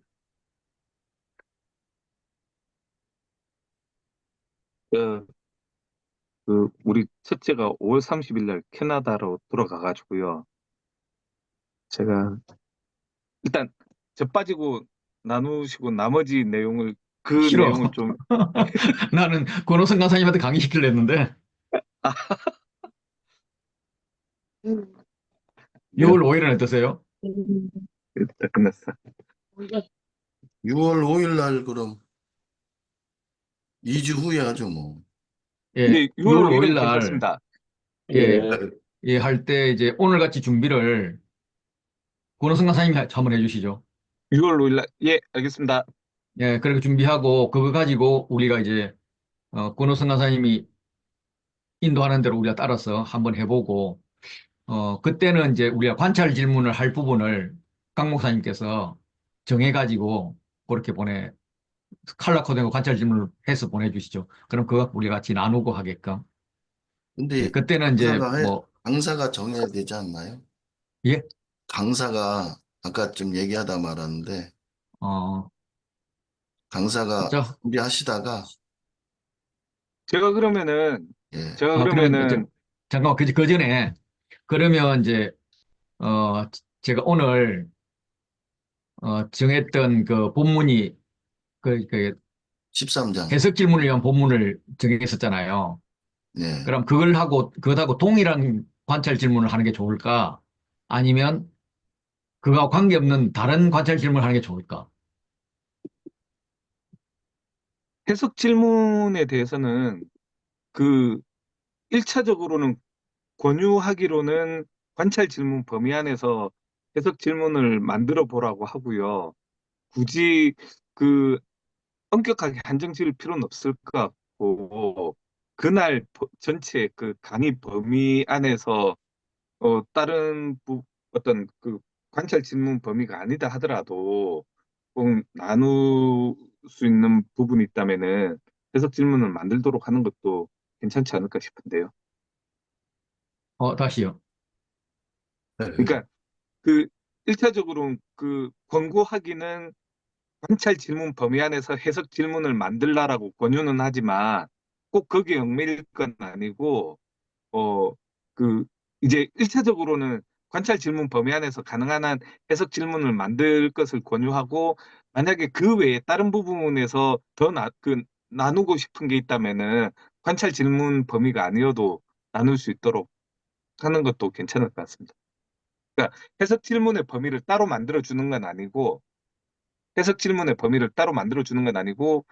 어, 우리 첫째가 5월 30일 날 캐나다로 돌아가가지고요. 제가 일단 저 빠지고 나누시고 나머지 내용을 그 싫어. 내용을 좀 나는 권호성 간사님한테 강의시키려 했는데 아, 6월 5일은 어떠세요? 일단 끝났어. 6월 5일 날 그럼 2주 후에 하죠 뭐. 예, 네, 6월 6월 5일 5일은 날, 괜찮습니다. 예, 예. 예, 할 때 이제 오늘같이 준비를 권호성 간사님이 한번 해주시죠. 6월 5일 날, 예, 알겠습니다. 예, 그렇게 준비하고 그거 가지고 우리가 이제 권호성 간사님이 인도하는 대로 우리가 따라서 한번 해보고 그때는 이제 우리가 관찰 질문을 할 부분을 강 목사님께서 정해가지고 그렇게 칼라 코드하고 관찰 질문을 해서 보내주시죠. 그럼 그거 우리 같이 나누고 하게끔. 예, 근데 그때는 이제 강사가 정해야 되지 않나요? 예, 강사가 아까 좀 얘기하다 말았는데 어, 강사가 자, 준비하시다가 제가 그러면은, 예, 제가 그럼 그러면은, 잠깐만 그 전에 그러면 이제 어, 제가 오늘 정했던 그 본문이 그 13장 해석 질문을 위한 본문을 정했었잖아요. 네. 그럼 그것하고 동일한 관찰 질문을 하는 게 좋을까? 아니면 그거와 관계없는 다른 관찰 질문을 하는 게 좋을까? 해석 질문에 대해서는 그 1차적으로는 권유하기로는 관찰 질문 범위 안에서 해석 질문을 만들어 보라고 하고요. 굳이 그 엄격하게 한정 지을 필요는 없을 것 같고, 그날 전체 그 강의 범위 안에서 다른 어떤 그 관찰 질문 범위가 아니다 하더라도 꼭 나눌 수 있는 부분이 있다면은 해석 질문을 만들도록 하는 것도 괜찮지 않을까 싶은데요. 다시요. 그러니까 그 1차적으로 그 권고하기는 관찰 질문 범위 안에서 해석 질문을 만들라라고 권유는 하지만 꼭 거기에 얽매일 건 아니고 어 그 이제 1차적으로는 관찰 질문 범위 안에서 가능한 한 해석 질문을 만들 것을 권유하고 만약에 그 외에 다른 부분에서 나누고 싶은 게 있다면은 관찰 질문 범위가 아니어도 나눌 수 있도록 하는 것도 괜찮을 것 같습니다. 그러니까 해석 질문의 범위를 따로 만들어 주는 건 아니고 해석 질문의 범위를 따로 만들어 주는 건 아니고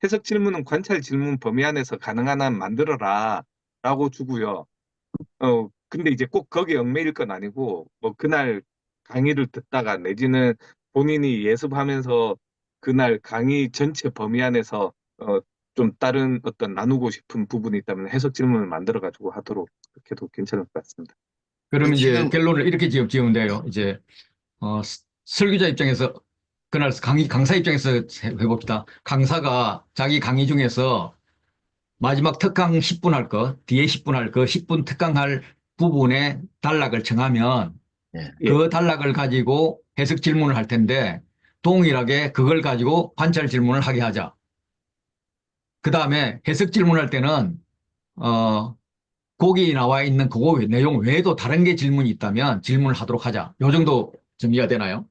해석 질문은 관찰 질문 범위 안에서 가능한 한 만들어라 라고 주고요. 근데 이제 꼭 거기에 얽매일 건 아니고 뭐 그날 강의를 듣다가 내지는 본인이 예습하면서 그날 강의 전체 범위 안에서 좀 다른 어떤 나누고 싶은 부분이 있다면 해석 질문을 만들어 가지고 하도록 그렇게 해도 괜찮을 것 같습니다. 그러면 이제 지금 결론을 이렇게 지으면 돼요. 이제 설교자 입장에서 그날 강사 입장에서 해봅시다. 강사가 자기 강의 중에서 마지막 특강 10분 할 거, 뒤에 10분 할 거, 10분 특강할 부분에 단락을 정하면 예, 예, 그 단락을 가지고 해석 질문을 할 텐데 동일하게 그걸 가지고 관찰 질문을 하게 하자. 그 다음에 해석 질문할 때는 어, 거기 나와 있는 그거 내용 외에도 다른 게 질문이 있다면 질문을 하도록 하자. 요 정도 정리가 되나요?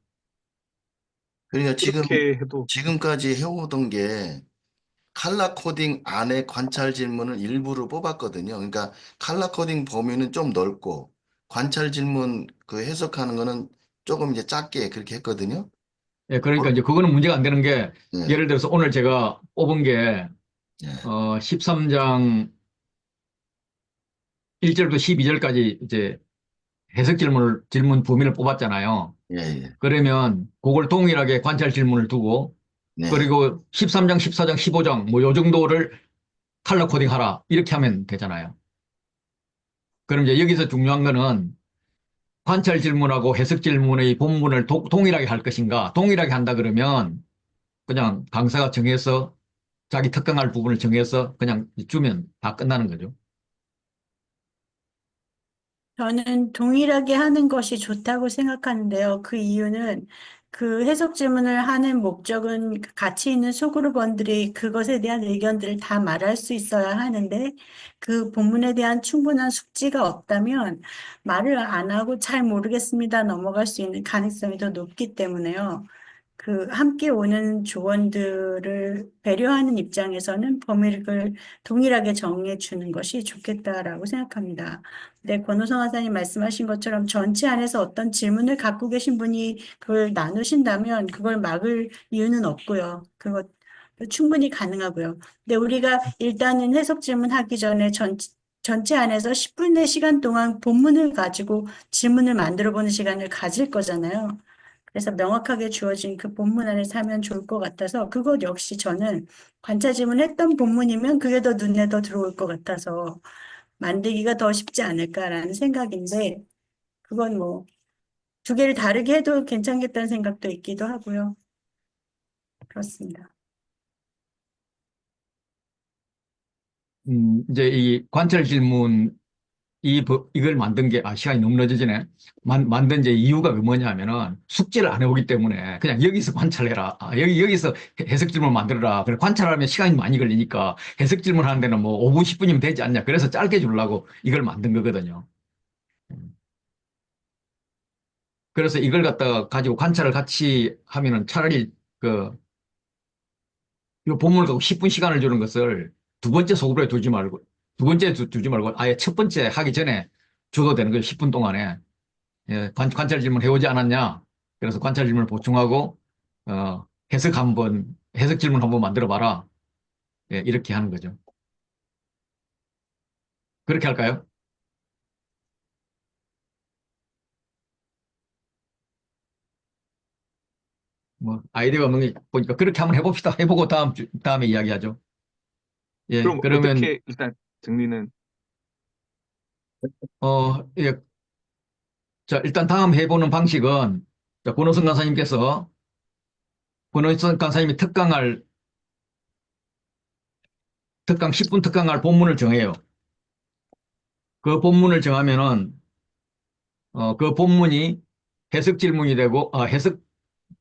그러니까 그렇게 해도 지금까지 해오던 게 칼라 코딩 안에 관찰 질문을 일부를 뽑았거든요. 그러니까 칼라 코딩 범위는 좀 넓고 관찰 질문 그 해석하는 거는 조금 이제 작게 그렇게 했거든요. 예, 그러니까 어? 이제 그거는 문제가 안 되는 게 예, 예를 들어서 오늘 제가 뽑은 게 예, 13장 1절부터 12절까지 이제 해석 질문 범위를 뽑았잖아요. 예, 예. 그러면 그걸 동일하게 관찰 질문을 두고 네. 그리고 13장, 14장, 15장 뭐 요 정도를 칼라 코딩 하라 이렇게 하면 되잖아요. 그럼 이제 여기서 중요한 거는 관찰 질문하고 해석 질문의 본문을 동일하게 할 것인가? 동일하게 한다 그러면 그냥 강사가 정해서 자기 특강할 부분을 정해서 그냥 주면 다 끝나는 거죠. 저는 동일하게 하는 것이 좋다고 생각하는데요. 그 이유는 그 해석 질문을 하는 목적은 같이 있는 소그룹원들이 그것에 대한 의견들을 다 말할 수 있어야 하는데 그 본문에 대한 충분한 숙지가 없다면 말을 안 하고 잘 모르겠습니다 넘어갈 수 있는 가능성이 더 높기 때문에요. 그 함께 오는 조원들을 배려하는 입장에서는 범위를 동일하게 정해 주는 것이 좋겠다라고 생각합니다. 네, 권호성 하사님 말씀하신 것처럼 전체 안에서 어떤 질문을 갖고 계신 분이 그걸 나누신다면 그걸 막을 이유는 없고요. 그것 충분히 가능하고요. 근데 우리가 일단은 해석 질문하기 전에 전체 안에서 10분의 시간 동안 본문을 가지고 질문을 만들어 보는 시간을 가질 거잖아요. 그래서 명확하게 주어진 그 본문 안에서 하면 좋을 것 같아서 그것 역시 저는 관찰 질문했던 본문이면 그게 더 눈에 더 들어올 것 같아서 만들기가 더 쉽지 않을까라는 생각인데 그건 뭐 두 개를 다르게 해도 괜찮겠다는 생각도 있기도 하고요. 그렇습니다. 이제 이 관찰 질문 이걸 만든 게, 시간이 너무 늦어지네. 만든 이제 이유가 뭐냐 하면은 숙제를 안 해오기 때문에 그냥 여기서 관찰해라. 여기서 해석 질문 만들어라. 그래, 관찰하면 시간이 많이 걸리니까 해석 질문 하는 데는 뭐 5분, 10분이면 되지 않냐. 그래서 짧게 주려고 이걸 만든 거거든요. 그래서 이걸 갖다가 가지고 관찰을 같이 하면은 차라리 이 본문을 갖고 10분 시간을 주는 것을 두 번째 소급에 두지 말고, 두 번째 두지 말고 아예 첫 번째 하기 전에 줘도 되는 거예요. 10분 동안에. 예, 관찰 질문 해오지 않았냐? 그래서 관찰 질문을 보충하고, 해석 질문 한번 만들어 봐라. 예, 이렇게 하는 거죠. 그렇게 할까요? 뭐, 아이디어가 없는 게 보니까 그렇게 한번 해봅시다. 해보고 다음에 이야기하죠. 예, 그럼 그러면, 어떻게 일단 정리는 예, 자, 일단 다음 해보는 방식은, 자, 권호선 간사님이 특강 10분 특강할 본문을 정해요. 그 본문을 정하면은 그 본문이 해석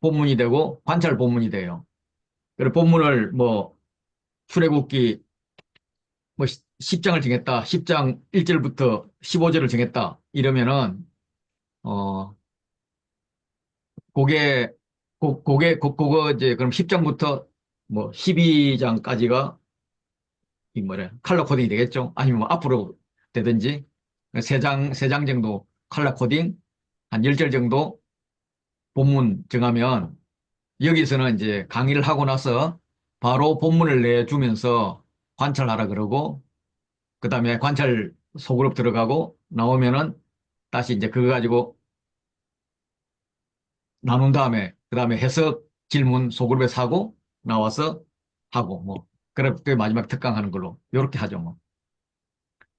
본문이 되고 관찰 본문이 돼요. 그리고 본문을 뭐 출애굽기 뭐 10장을 정했다. 10장 1절부터 15절을 정했다. 이러면은 어 그게 그거 이제 그럼 10장부터 뭐 12장까지가 이 뭐래 칼라 코딩이 되겠죠. 아니면 뭐 앞으로 되든지 세 장 정도 칼라 코딩 한 10절 정도 본문 정하면 여기서는 이제 강의를 하고 나서 바로 본문을 내주면서 관찰하라 그러고 그다음에 관찰 소그룹 들어가고 나오면은 다시 이제 그거 가지고 나눈 다음에 그다음에 해석 질문 소그룹에 사고 나와서 하고 뭐 그렇게 마지막 특강하는 걸로 이렇게 하죠 뭐.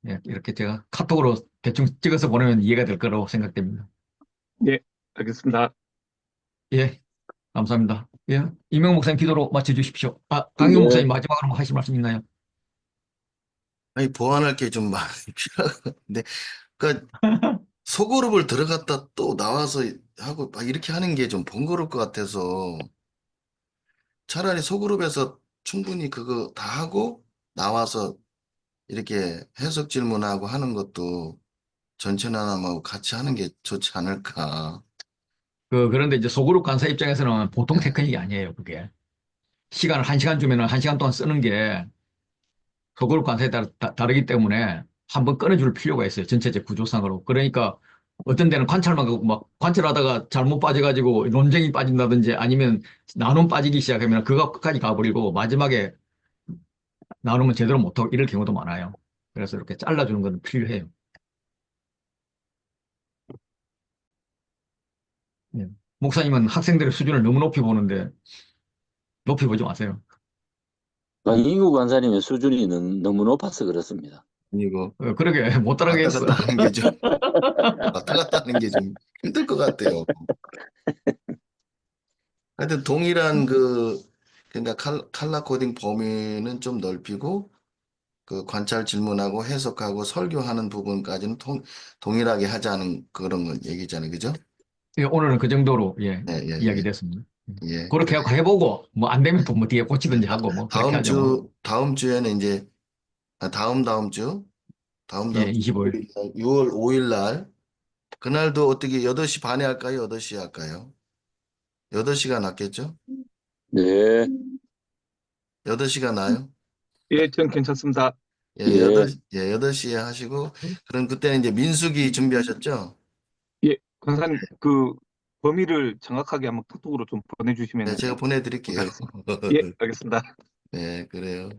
예, 이렇게 제가 카톡으로 대충 찍어서 보내면 이해가 될 거라고 생각됩니다. 예, 알겠습니다. 예, 감사합니다. 예, 이명 목사님 기도로 마쳐 주십시오. 강용 네. 목사님 마지막으로 뭐 하실 말씀 있나요? 아니, 보완할 게 좀 많이 필요한데, 그러니까 소그룹을 들어갔다 또 나와서 하고 막 이렇게 하는 게 좀 번거로울 것 같아서 차라리 소그룹에서 충분히 그거 다 하고 나와서 이렇게 해석 질문하고 하는 것도 전체 나눔하고 같이 하는 게 좋지 않을까. 그런데 이제 소그룹 간사 입장에서는 보통 네. 테크닉이 아니에요, 그게. 시간을 1시간 주면은 1시간 동안 쓰는 게 소그룹 간사에 따라 다르기 때문에 한번 끊어줄 필요가 있어요, 전체적 구조상으로. 그러니까 어떤 데는 관찰만 하고 막 관찰하다가 잘못 빠져가지고 논쟁이 빠진다든지 아니면 나눔 빠지기 시작하면 그거 끝까지 가버리고 마지막에 나눔은 제대로 못하고 이럴 경우도 많아요. 그래서 이렇게 잘라주는 건 필요해요. 예. 목사님은 학생들의 수준을 너무 높이 보는데 높이 보지 마세요. 이구 간사님의 수준이 너무 높아서 그렇습니다. 이거 그러게 못 왔다 따라가겠어. 갔다 하는 게 좀, 왔다 갔다 하는 게 좀 힘들 것 같아요. 하여튼 동일한 그러니까 칼라 코딩 범위는 좀 넓히고 그 관찰 질문하고 해석하고 설교하는 부분까지는 동일하게 하자는 그런 건 얘기잖아요. 그죠? 예, 오늘은 그 정도로 예, 예, 예, 이야기 예. 됐습니다. 예, 그렇게 그래. 하고 해보고 뭐 안 되면 또 뭐 뒤에 고치든지 하고 뭐 그렇게 하죠 뭐. 다음 주에는 이제, 다음 주, 예, 25일. 6월 5일 날, 그날도 어떻게 8시 반에 할까요? 8시에 할까요? 8시가 낫겠죠? 네, 8시가 나요? 예, 전 괜찮습니다. 예, 예, 8시에 하시고, 그럼 그때는 이제 민수기 준비하셨죠? 예, 권사님 그 범위를 정확하게 한번 카톡으로 좀 네, 보내주시면 제가 보내드릴게요. 감사하겠습니다. 예, 알겠습니다. 네, 그래요.